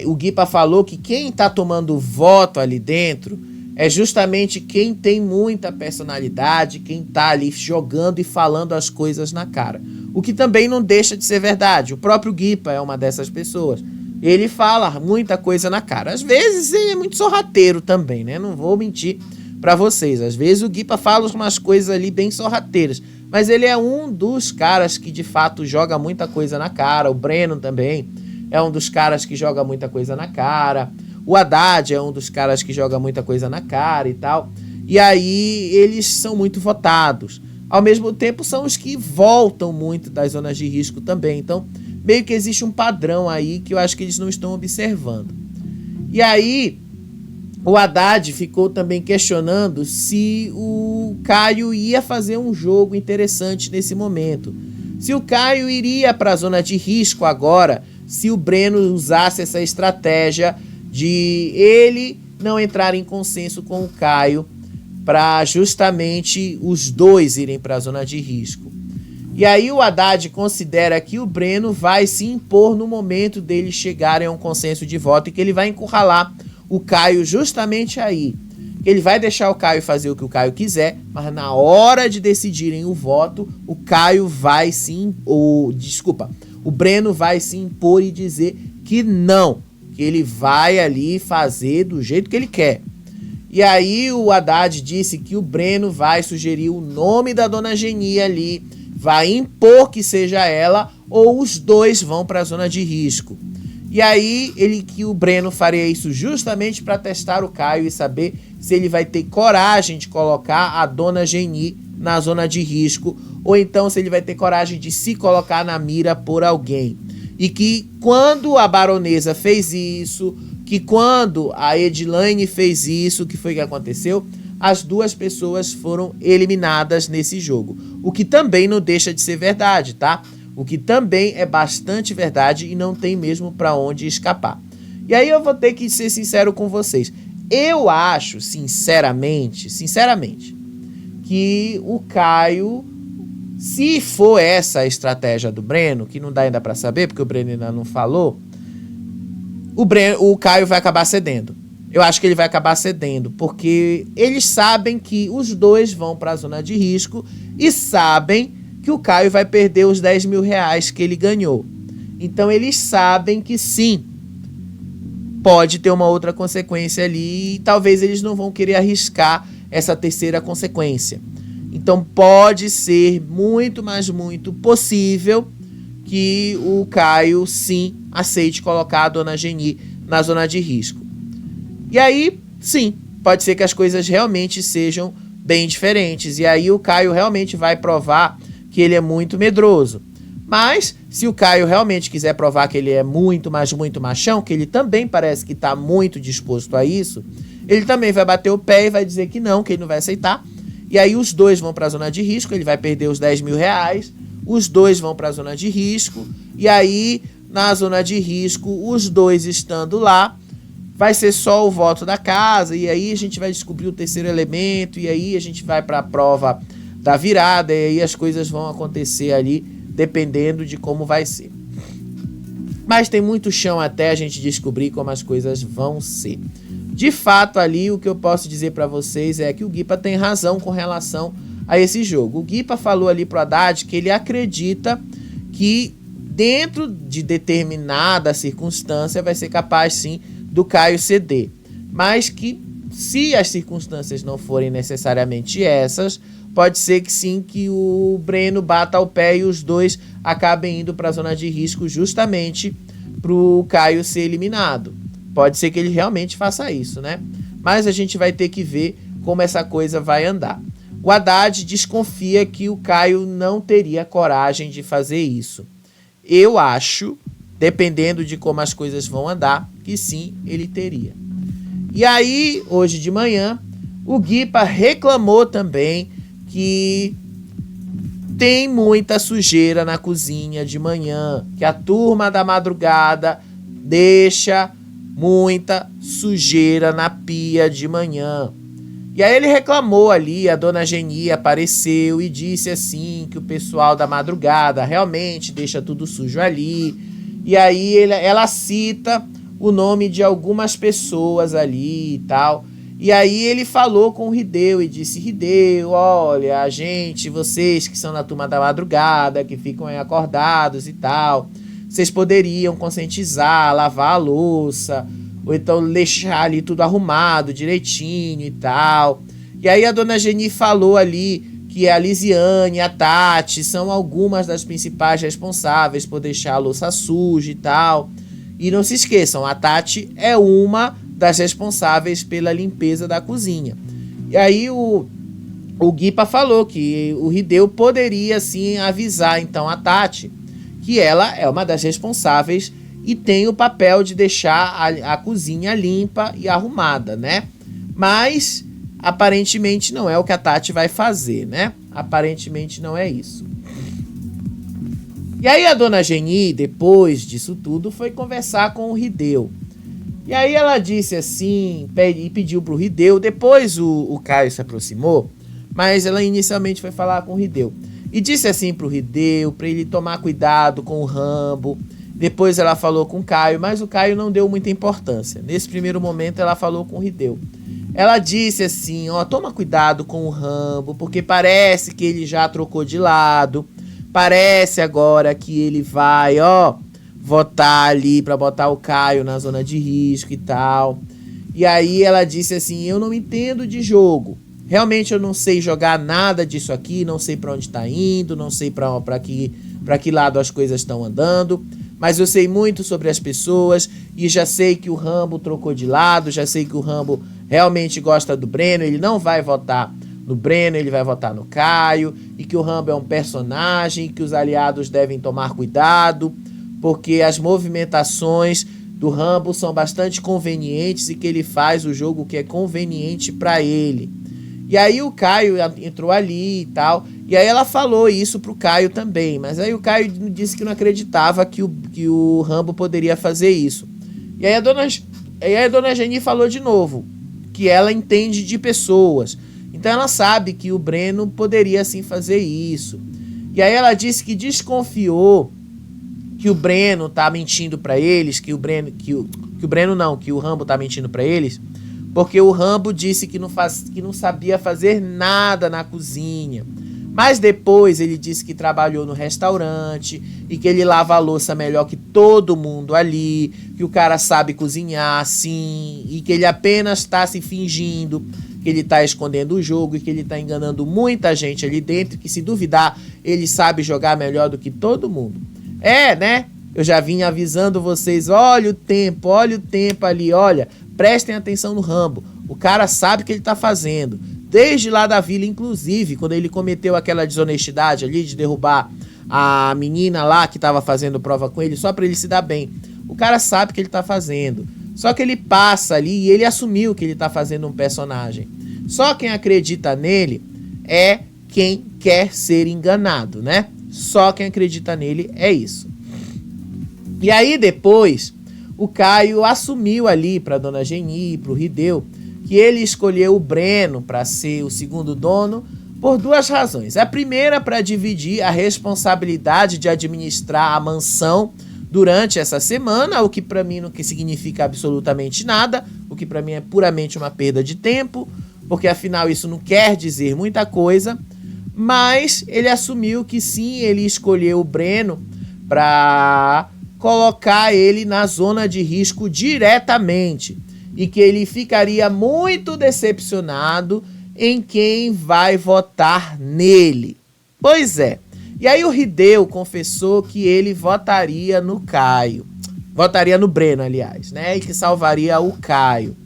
o Guipa falou que quem tá tomando voto ali dentro é justamente quem tem muita personalidade, quem tá ali jogando e falando as coisas na cara. O que também não deixa de ser verdade. O próprio Guipa é uma dessas pessoas. Ele fala muita coisa na cara. Às vezes ele é muito sorrateiro também, né? Não vou mentir pra vocês. Às vezes o Guipa fala umas coisas ali bem sorrateiras. Mas ele é um dos caras que de fato joga muita coisa na cara. O Breno também é um dos caras que joga muita coisa na cara. O Haddad é um dos caras que joga muita coisa na cara e tal. E aí eles são muito votados. Ao mesmo tempo são os que voltam muito das zonas de risco também. Então meio que existe um padrão aí que eu acho que eles não estão observando. E aí o Haddad ficou também questionando se o Caio ia fazer um jogo interessante nesse momento. Se o Caio iria para a zona de risco agora, se o Breno usasse essa estratégia de ele não entrar em consenso com o Caio para justamente os dois irem para a zona de risco. E aí o Haddad considera que o Breno vai se impor no momento deles chegarem a um consenso de voto e que ele vai encurralar o Caio justamente aí. Ele vai deixar o Caio fazer o que o Caio quiser, mas na hora de decidirem o voto, o Breno vai se impor e dizer que não, que ele vai ali fazer do jeito que ele quer. E aí o Haddad disse que o Breno vai sugerir o nome da dona Geni ali, vai impor que seja ela ou os dois vão para a zona de risco. E aí que o Breno faria isso justamente para testar o Caio e saber se ele vai ter coragem de colocar a dona Geni na zona de risco ou então se ele vai ter coragem de se colocar na mira por alguém. E que quando a baronesa fez isso, que quando a Edilane fez isso, o que foi que aconteceu? as duas pessoas foram eliminadas nesse jogo. O que também não deixa de ser verdade, tá? O que também é bastante verdade e não tem mesmo para onde escapar. E aí eu vou ter que ser sincero com vocês. Eu acho, sinceramente, que o Caio, se for essa a estratégia do Breno, que não dá ainda para saber, porque o Breno ainda não falou, o Caio vai acabar cedendo. Eu acho que ele vai acabar cedendo, porque eles sabem que os dois vão para a zona de risco e sabem que o Caio vai perder os 10 mil reais que ele ganhou. Então eles sabem que sim, pode ter uma outra consequência ali e talvez eles não vão querer arriscar essa terceira consequência. Então pode ser muito, mas muito possível que o Caio sim aceite colocar a Dona Geni na zona de risco. E aí, sim, pode ser que as coisas realmente sejam bem diferentes. E aí o Caio realmente vai provar que ele é muito medroso. Mas, se o Caio realmente quiser provar que ele é muito, mas muito machão, que ele também parece que está muito disposto a isso, ele também vai bater o pé e vai dizer que ele não vai aceitar. E aí os dois vão para a zona de risco, ele vai perder os 10 mil reais, os dois vão para a zona de risco, e aí, na zona de risco, os dois estando lá, vai ser só o voto da casa, e aí a gente vai descobrir o terceiro elemento, e aí a gente vai para a prova da virada, e aí as coisas vão acontecer ali, dependendo de como vai ser. Mas tem muito chão até a gente descobrir como as coisas vão ser. De fato, ali, o que eu posso dizer para vocês é que o Guipa tem razão com relação a esse jogo. O Guipa falou ali pro Haddad que ele acredita que dentro de determinada circunstância vai ser capaz, sim, do Caio ceder, mas que se as circunstâncias não forem necessariamente essas, pode ser que sim, que o Breno bata o pé e os dois acabem indo para a zona de risco justamente para o Caio ser eliminado. Pode ser que ele realmente faça isso, né? Mas a gente vai ter que ver como essa coisa vai andar. O Haddad desconfia que o Caio não teria coragem de fazer isso. Eu acho, dependendo de como as coisas vão andar, que sim, ele teria. E aí, hoje de manhã, o Guipa reclamou também que tem muita sujeira na cozinha de manhã, que a turma da madrugada deixa muita sujeira na pia de manhã. E aí ele reclamou ali, a Dona Geni apareceu e disse assim que o pessoal da madrugada realmente deixa tudo sujo ali. E aí ela cita o nome de algumas pessoas ali e tal. E aí ele falou com o Rideu e disse: Rideu, olha, a gente, vocês que são na turma da madrugada, que ficam aí acordados e tal, vocês poderiam conscientizar, lavar a louça, ou então deixar ali tudo arrumado, direitinho e tal. E aí a Dona Geni falou ali que a Lisiane e a Tati são algumas das principais responsáveis por deixar a louça suja e tal. E não se esqueçam, a Tati é uma das responsáveis pela limpeza da cozinha. E aí o Guipa falou que o Rideu poderia sim avisar então a Tati que ela é uma das responsáveis e tem o papel de deixar a cozinha limpa e arrumada, né? Mas aparentemente não é o que a Tati vai fazer, né? Aparentemente não é isso. E aí a Dona Geni, depois disso tudo, foi conversar com o Rideu. E aí ela disse assim, e pediu pro Rideu, depois o Caio se aproximou, mas ela inicialmente foi falar com o Rideu. E disse assim pro Rideu, pra ele tomar cuidado com o Rambo. Depois ela falou com o Caio, mas o Caio não deu muita importância. Nesse primeiro momento ela falou com o Rideu. Ela disse assim, ó, toma cuidado com o Rambo, porque parece que ele já trocou de lado. Parece agora que ele vai, ó, votar ali pra botar o Caio na zona de risco e tal. E aí ela disse assim, eu não entendo de jogo. Realmente eu não sei jogar nada disso aqui, não sei pra onde tá indo, não sei pra que lado as coisas estão andando. Mas eu sei muito sobre as pessoas e já sei que o Rambo trocou de lado, já sei que o Rambo realmente gosta do Breno, ele não vai votar no Breno, ele vai votar no Caio, e que o Rambo é um personagem, que os aliados devem tomar cuidado, porque as movimentações do Rambo são bastante convenientes e que ele faz o jogo que é conveniente para ele. E aí o Caio entrou ali e tal. E aí ela falou isso pro Caio também. Mas aí o Caio disse que não acreditava que o Rambo poderia fazer isso. E aí a dona Geni falou de novo que ela entende de pessoas. Então ela sabe que o Breno poderia sim fazer isso. E aí ela disse que desconfiou que o Breno tá mentindo pra eles, que o Rambo tá mentindo pra eles, porque o Rambo disse que não sabia fazer nada na cozinha. Mas depois ele disse que trabalhou no restaurante e que ele lava a louça melhor que todo mundo ali, que o cara sabe cozinhar sim, e que ele apenas está se fingindo, que ele está escondendo o jogo e que ele está enganando muita gente ali dentro, que se duvidar ele sabe jogar melhor do que todo mundo. Né? Eu já vim avisando vocês, olha o tempo ali, olha, prestem atenção no Rambo, o cara sabe o que ele tá fazendo, desde lá da vila, inclusive, quando ele cometeu aquela desonestidade ali de derrubar a menina lá que tava fazendo prova com ele, só pra ele se dar bem, o cara sabe o que ele tá fazendo, só que ele passa ali e ele assumiu que ele tá fazendo um personagem, só quem acredita nele é quem quer ser enganado, né? Só quem acredita nele é isso. E aí depois, o Caio assumiu ali pra dona Geni, pro Rideu, que ele escolheu o Breno para ser o segundo dono por duas razões. A primeira, para dividir a responsabilidade de administrar a mansão durante essa semana, o que para mim não significa absolutamente nada, o que para mim é puramente uma perda de tempo, porque afinal isso não quer dizer muita coisa, mas ele assumiu que sim, ele escolheu o Breno para colocar ele na zona de risco diretamente e que ele ficaria muito decepcionado em quem vai votar nele. Pois é. E aí o Rideu confessou que ele votaria no Caio. Votaria no Breno, aliás, né? E que salvaria o Caio.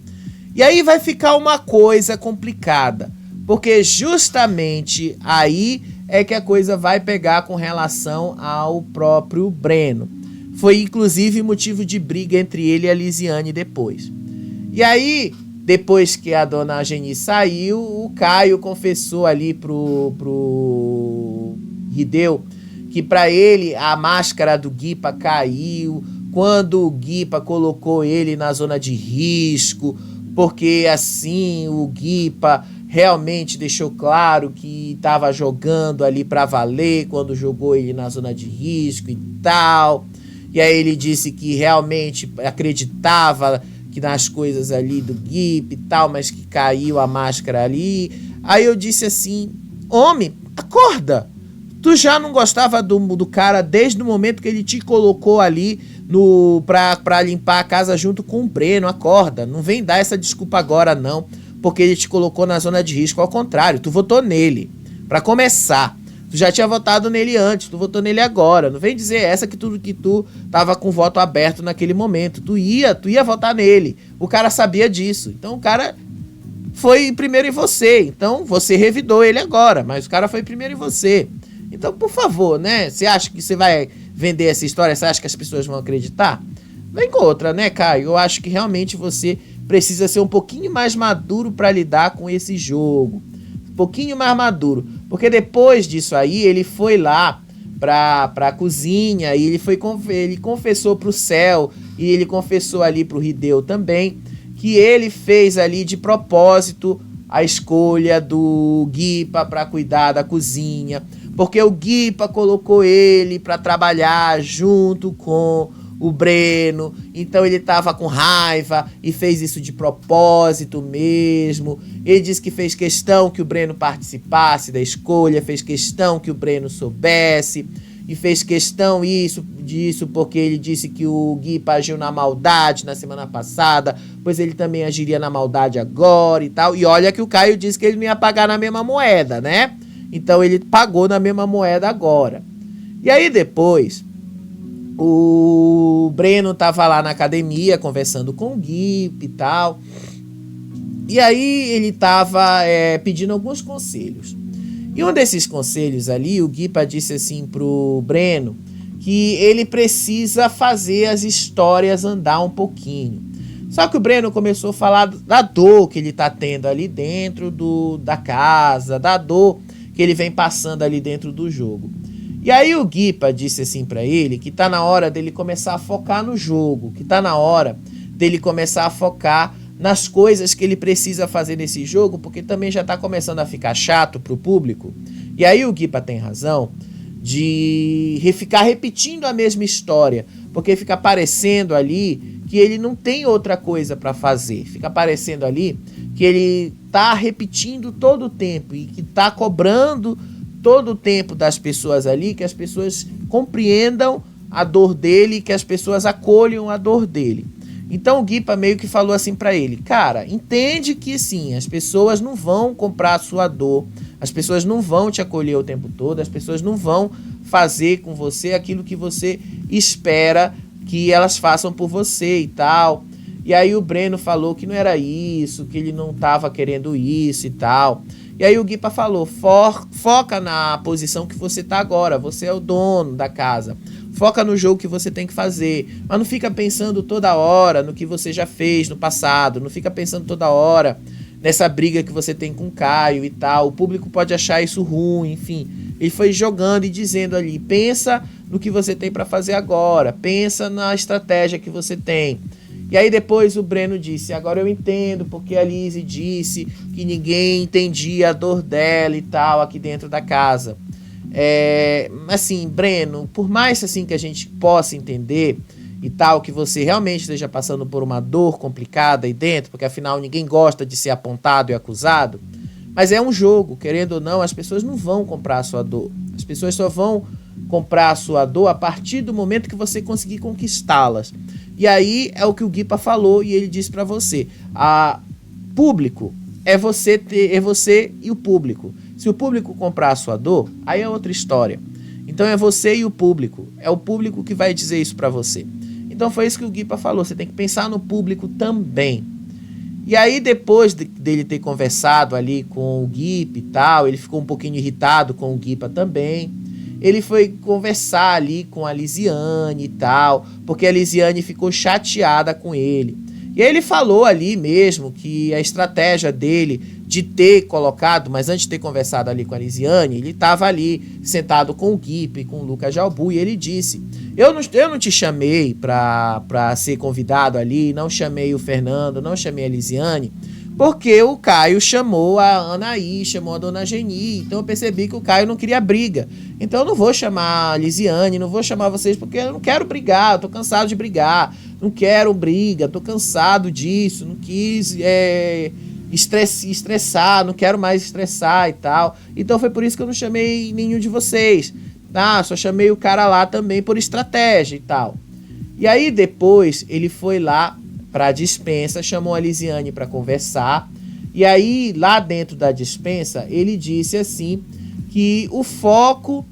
E aí vai ficar uma coisa complicada, porque justamente aí é que a coisa vai pegar com relação ao próprio Breno. Foi inclusive motivo de briga entre ele e a Lisiane depois. E aí, depois que a dona Geni saiu, o Caio confessou ali pro Rideu que para ele a máscara do Guipa caiu quando o Guipa colocou ele na zona de risco, porque assim o Guipa realmente deixou claro que estava jogando ali para valer quando jogou ele na zona de risco e tal. E aí ele disse que realmente acreditava que nas coisas ali do Guipa e tal, mas que caiu a máscara ali. Aí eu disse assim, homem, acorda! Tu já não gostava do cara desde o momento que ele te colocou ali pra limpar a casa junto com o Breno, acorda. Não vem dar essa desculpa agora não, porque ele te colocou na zona de risco, ao contrário, tu votou nele, pra começar. Tu já tinha votado nele antes, tu votou nele agora. Não vem dizer essa que tu tava com voto aberto naquele momento. Tu ia votar nele. O cara sabia disso. Então o cara foi primeiro em você. Então você revidou ele agora, mas o cara foi primeiro em você. Então, por favor, né? Você acha que você vai vender essa história? Você acha que as pessoas vão acreditar? Vem com outra, né, Caio? Eu acho que realmente você precisa ser um pouquinho mais maduro para lidar com esse jogo. Um pouquinho mais maduro. Porque depois disso aí, ele foi lá pra cozinha e ele confessou pro Céu e ele confessou ali pro Rideu também que ele fez ali de propósito a escolha do Guipa para cuidar da cozinha, porque o Guipa colocou ele para trabalhar junto com o Breno, então ele tava com raiva e fez isso de propósito mesmo. Ele disse que fez questão que o Breno participasse da escolha, fez questão que o Breno soubesse e fez questão disso porque ele disse que o Guipa agiu na maldade na semana passada, pois ele também agiria na maldade agora e tal. E olha que o Caio disse que ele não ia pagar na mesma moeda, né? Então ele pagou na mesma moeda agora. E aí depois o Breno tava lá na academia conversando com o Guipa e tal. E aí ele tava pedindo alguns conselhos. E um desses conselhos ali, o Guipa disse assim pro Breno que ele precisa fazer as histórias andar um pouquinho. Só que o Breno começou a falar da dor que ele tá tendo ali dentro da casa, da dor que ele vem passando ali dentro do jogo. E aí o Guipa disse assim pra ele que tá na hora dele começar a focar no jogo, que tá na hora dele começar a focar nas coisas que ele precisa fazer nesse jogo, porque também já tá começando a ficar chato pro público. E aí o Guipa tem razão de ficar repetindo a mesma história, porque fica parecendo ali que ele não tem outra coisa para fazer. Fica parecendo ali que ele tá repetindo todo o tempo e que tá cobrando todo o tempo das pessoas ali, que as pessoas compreendam a dor dele, que as pessoas acolham a dor dele. Então o Guipa meio que falou assim para ele: cara, entende que sim, as pessoas não vão comprar a sua dor, as pessoas não vão te acolher o tempo todo, as pessoas não vão fazer com você aquilo que você espera que elas façam por você e tal. E aí o Breno falou que não era isso, que ele não estava querendo isso e tal. E aí o Guipa falou: foca na posição que você tá agora, você é o dono da casa. Foca no jogo que você tem que fazer, mas não fica pensando toda hora no que você já fez no passado, não fica pensando toda hora nessa briga que você tem com o Caio e tal. O público pode achar isso ruim, enfim. Ele foi jogando e dizendo ali: pensa no que você tem para fazer agora, pensa na estratégia que você tem. E aí depois o Breno disse: agora eu entendo porque a Lizzy disse que ninguém entendia a dor dela e tal aqui dentro da casa. Assim, Breno, por mais assim que a gente possa entender e tal, que você realmente esteja passando por uma dor complicada aí dentro, porque afinal ninguém gosta de ser apontado e acusado, mas é um jogo, querendo ou não, as pessoas não vão comprar a sua dor. As pessoas só vão comprar a sua dor a partir do momento que você conseguir conquistá-las. E aí é o que o Guipa falou e ele disse pra você: público é você e o público. Se o público comprar a sua dor, aí é outra história. Então é você e o público. É o público que vai dizer isso pra você. Então foi isso que o Guipa falou. Você tem que pensar no público também. E aí depois dele ter conversado ali com o Guipa e tal, ele ficou um pouquinho irritado com o Guipa também. Ele foi conversar ali com a Lisiane e tal, porque a Lisiane ficou chateada com ele. E aí ele falou ali mesmo que a estratégia dele de ter colocado, mas antes de ter conversado ali com a Lisiane, ele estava ali sentado com o Guipa e com o Lucas Jalbu, e ele disse: eu não te chamei para ser convidado ali, não chamei o Fernando, não chamei a Lisiane, porque o Caio chamou a Anaí, chamou a Dona Geni. Então eu percebi que o Caio não queria briga. Então eu não vou chamar a Lisiane, não vou chamar vocês, porque eu não quero brigar, eu tô cansado de brigar. Não quero briga, tô cansado disso, não quis estressar, não quero mais estressar e tal. Então foi por isso que eu não chamei nenhum de vocês. Só chamei o cara lá também por estratégia e tal. E aí depois ele foi lá pra despensa, chamou a Lisiane pra conversar. E aí lá dentro da despensa ele disse assim que o foco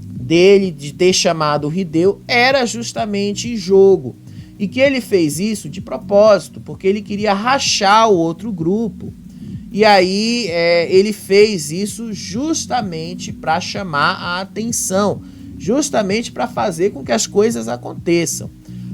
dele de ter chamado o Hideo era justamente jogo. E que ele fez isso de propósito, porque ele queria rachar o outro grupo. E aí ele fez isso justamente para chamar a atenção, justamente para fazer com que as coisas aconteçam.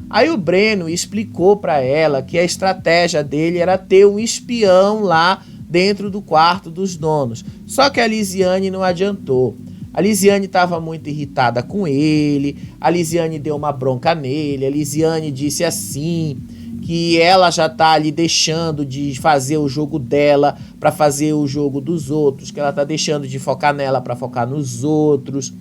Aí o Breno explicou para ela que a estratégia dele era ter um espião lá dentro do quarto dos donos. Só que a Lisiane não adiantou. A Lisiane estava muito irritada com ele, a Lisiane deu uma bronca nele, a Lisiane disse assim, que ela já tá ali deixando de fazer o jogo dela para fazer o jogo dos outros, que ela tá deixando de focar nela para focar nos outros.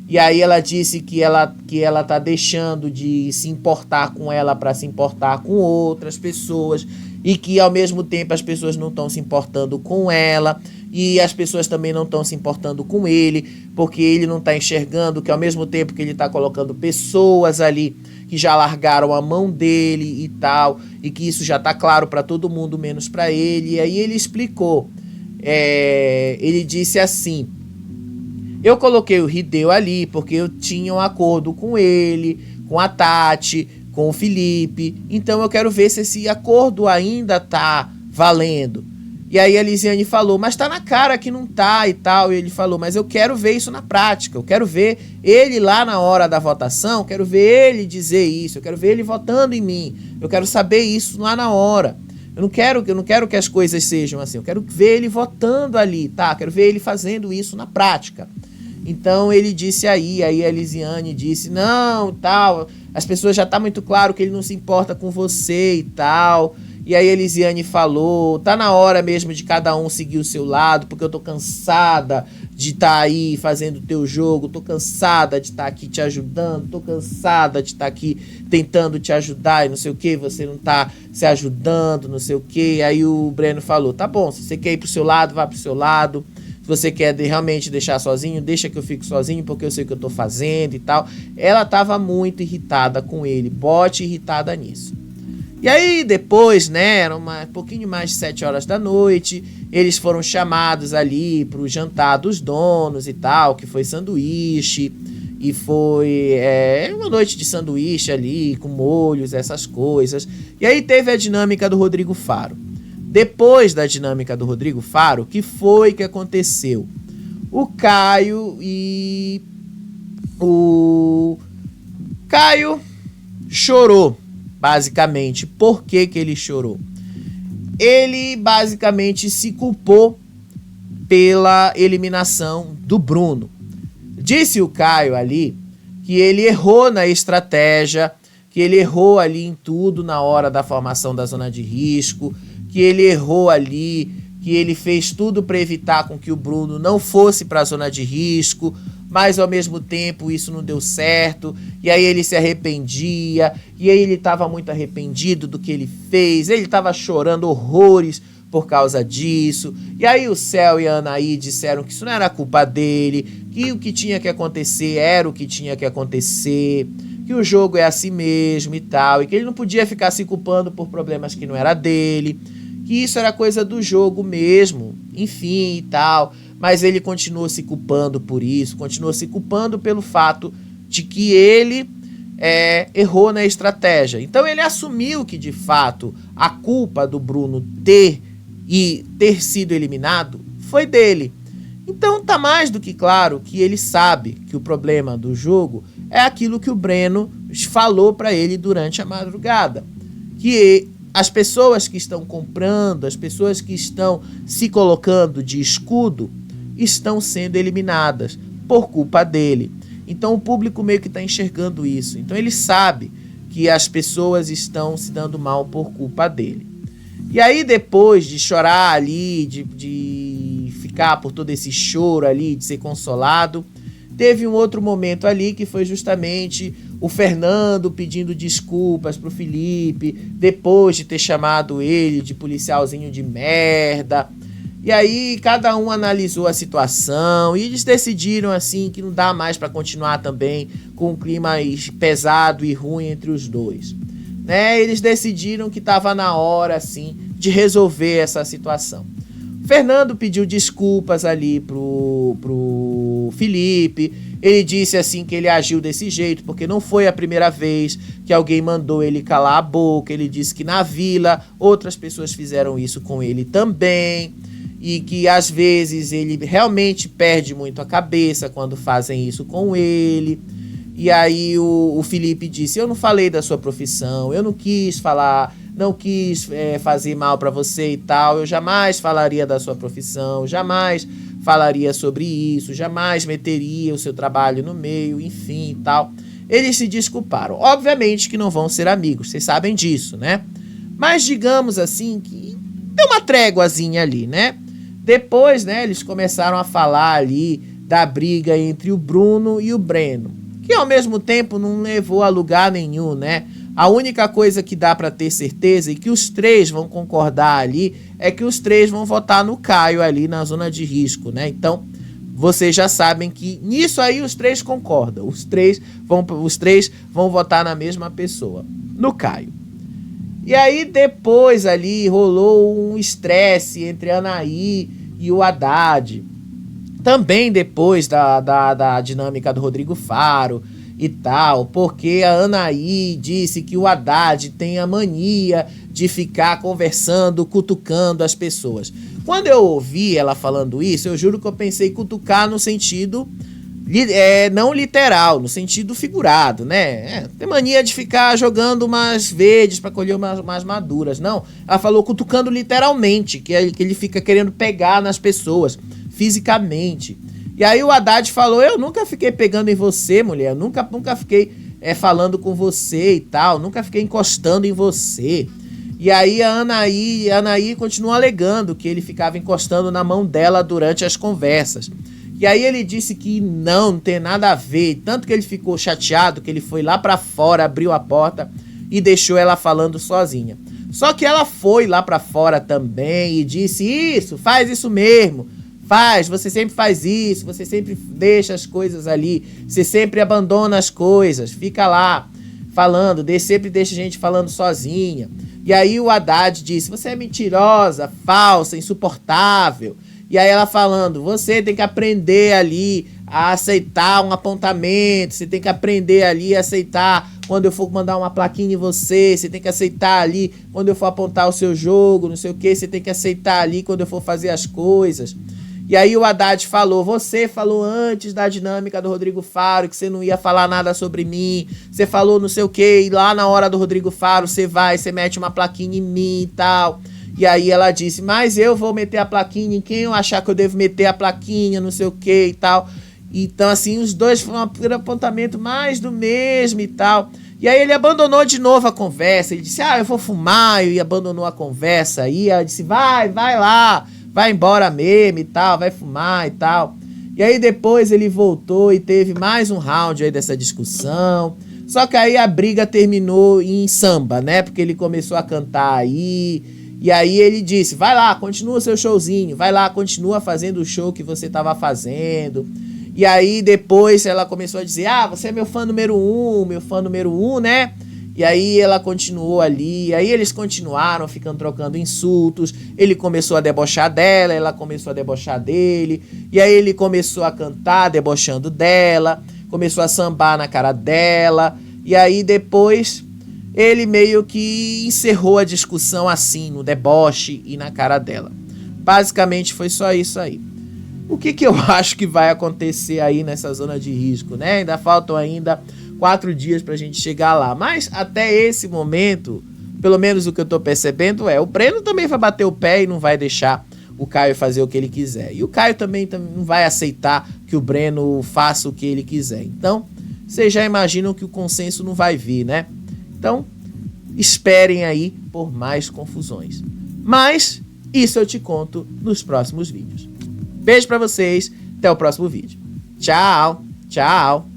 E aí ela disse que ela tá deixando de se importar com ela para se importar com outras pessoas, e que ao mesmo tempo as pessoas não estão se importando com ela, e as pessoas também não estão se importando com ele, porque ele não está enxergando que ao mesmo tempo que ele está colocando pessoas ali que já largaram a mão dele e tal, e que isso já está claro para todo mundo, menos para ele. E aí ele explicou, ele disse assim: eu coloquei o Hideo ali porque eu tinha um acordo com ele, com a Tati, com o Felipe, então eu quero ver se esse acordo ainda tá valendo. E aí a Lisiane falou, mas tá na cara que não tá e tal. E ele falou, mas eu quero ver isso na prática. Eu quero ver ele lá na hora da votação, quero ver ele dizer isso, eu quero ver ele votando em mim. Eu quero saber isso lá na hora. Eu não quero que as coisas sejam assim. Eu quero ver ele votando ali, tá? Eu quero ver ele fazendo isso na prática. Então ele disse aí a Lisiane disse, não, tal, as pessoas já tá muito claro que ele não se importa com você e tal. E aí a Lisiane falou, tá na hora mesmo de cada um seguir o seu lado, porque eu tô cansada de estar aí fazendo o teu jogo, tô cansada de estar aqui te ajudando, tô cansada de estar aqui tentando te ajudar e não sei o que, você não tá se ajudando, não sei o que. Aí o Breno falou, tá bom, se você quer ir pro seu lado, vá pro seu lado. Se você quer realmente deixar sozinho, deixa que eu fico sozinho, porque eu sei o que eu tô fazendo e tal. Ela tava muito irritada com ele, bote irritada nisso. E aí depois, né, era um pouquinho mais de 7 horas da noite, eles foram chamados ali pro jantar dos donos e tal, que foi sanduíche, e foi uma noite de sanduíche ali, com molhos, essas coisas. E aí teve a dinâmica do Rodrigo Faro. Depois da dinâmica do Rodrigo Faro, o que foi que aconteceu? O Caio chorou, basicamente. Por que que ele chorou? Ele basicamente se culpou pela eliminação do Bruno. Disse o Caio ali que ele errou na estratégia, que ele errou ali em tudo na hora da formação da zona de risco, que ele errou ali, que ele fez tudo para evitar com que o Bruno não fosse para a zona de risco, mas ao mesmo tempo isso não deu certo, e aí ele se arrependia, e aí ele estava muito arrependido do que ele fez, ele estava chorando horrores por causa disso, e aí o Céu e a Anaí disseram que isso não era culpa dele, que o que tinha que acontecer era o que tinha que acontecer, que o jogo é assim mesmo e tal, e que ele não podia ficar se culpando por problemas que não era dele, que isso era coisa do jogo mesmo, enfim e tal, mas ele continuou se culpando por isso, continuou se culpando pelo fato de que ele errou na estratégia. Então ele assumiu que de fato a culpa do Bruno ter sido eliminado foi dele. Então tá mais do que claro que ele sabe que o problema do jogo é aquilo que o Breno falou para ele durante a madrugada, que as pessoas que estão comprando, as pessoas que estão se colocando de escudo, estão sendo eliminadas por culpa dele. Então o público meio que está enxergando isso. Então ele sabe que as pessoas estão se dando mal por culpa dele. E aí depois de chorar ali, de ficar por todo esse choro ali, de ser consolado, teve um outro momento ali que foi justamente o Fernando pedindo desculpas pro Felipe, depois de ter chamado ele de policialzinho de merda. E aí cada um analisou a situação e eles decidiram assim que não dá mais para continuar também com um clima pesado e ruim entre os dois. Né? Eles decidiram que estava na hora assim de resolver essa situação. Fernando pediu desculpas ali pro Felipe. Ele disse assim que ele agiu desse jeito porque não foi a primeira vez que alguém mandou ele calar a boca. Ele disse que na vila outras pessoas fizeram isso com ele também. E que às vezes ele realmente perde muito a cabeça quando fazem isso com ele. E aí o Felipe disse, eu não falei da sua profissão, eu não quis falar, não quis fazer mal pra você e tal, eu jamais falaria da sua profissão, jamais falaria sobre isso, jamais meteria o seu trabalho no meio, enfim e tal. Eles se desculparam. Obviamente que não vão ser amigos, vocês sabem disso, né? Mas digamos assim que tem uma tréguazinha ali, né? Depois, né, eles começaram a falar ali da briga entre o Bruno e o Breno, que ao mesmo tempo não levou a lugar nenhum, né? A única coisa que dá pra ter certeza e que os três vão concordar ali é que os três vão votar no Caio ali na zona de risco, né? Então, vocês já sabem que nisso aí os três concordam. Os três vão votar na mesma pessoa, no Caio. E aí depois ali rolou um estresse entre a Anaí e o Haddad. Também depois da dinâmica do Rodrigo Faro e tal, porque a Anaí disse que o Haddad tem a mania de ficar conversando, cutucando as pessoas. Quando eu ouvi ela falando isso, eu juro que eu pensei cutucar no sentido não literal, no sentido figurado, né? Tem mania de ficar jogando umas verdes para colher umas maduras. Não, ela falou cutucando literalmente, que ele fica querendo pegar nas pessoas, fisicamente. E aí o Haddad falou, eu nunca fiquei pegando em você, mulher, nunca fiquei falando com você e tal, nunca fiquei encostando em você. E aí a Anaí continua alegando que ele ficava encostando na mão dela durante as conversas. E aí ele disse que não tem nada a ver, tanto que ele ficou chateado que ele foi lá pra fora, abriu a porta e deixou ela falando sozinha. Só que ela foi lá pra fora também e disse, isso, faz isso mesmo, você sempre faz isso, você sempre deixa as coisas ali, você sempre abandona as coisas, fica lá falando, sempre deixa a gente falando sozinha. E aí o Haddad disse, você é mentirosa, falsa, insuportável. E aí ela falando, você tem que aprender ali a aceitar um apontamento, você tem que aprender ali a aceitar quando eu for mandar uma plaquinha em você, você tem que aceitar ali quando eu for apontar o seu jogo, não sei o que, você tem que aceitar ali quando eu for fazer as coisas. E aí o Haddad falou, você falou antes da dinâmica do Rodrigo Faro que você não ia falar nada sobre mim, você falou não sei o que, e lá na hora do Rodrigo Faro você mete uma plaquinha em mim e tal. E aí ela disse, mas eu vou meter a plaquinha em quem eu achar que eu devo meter a plaquinha, não sei o que e tal. Então assim, os dois foram um apontamento mais do mesmo e tal. E aí ele abandonou de novo a conversa, ele disse, eu vou fumar, e abandonou a conversa. Aí ela disse, vai lá, vai embora mesmo e tal, vai fumar e tal. E aí depois ele voltou e teve mais um round aí dessa discussão. Só que aí a briga terminou em samba, né? Porque ele começou a cantar aí. E aí ele disse, vai lá, continua seu showzinho, vai lá, continua fazendo o show que você estava fazendo. E aí depois ela começou a dizer, você é meu fã número um, né? E aí ela continuou ali, aí eles continuaram ficando trocando insultos, ele começou a debochar dela, ela começou a debochar dele, e aí ele começou a cantar debochando dela, começou a sambar na cara dela, e aí depois ele meio que encerrou a discussão assim, no deboche e na cara dela. Basicamente foi só isso aí. O que eu acho que vai acontecer aí nessa zona de risco, né? Ainda faltam 4 dias pra gente chegar lá. Mas até esse momento, pelo menos o que eu tô percebendo o Breno também vai bater o pé e não vai deixar o Caio fazer o que ele quiser. E o Caio também não vai aceitar que o Breno faça o que ele quiser. Então, vocês já imaginam que o consenso não vai vir, né? Então, esperem aí por mais confusões. Mas isso eu te conto nos próximos vídeos. Beijo pra vocês, até o próximo vídeo. Tchau, tchau.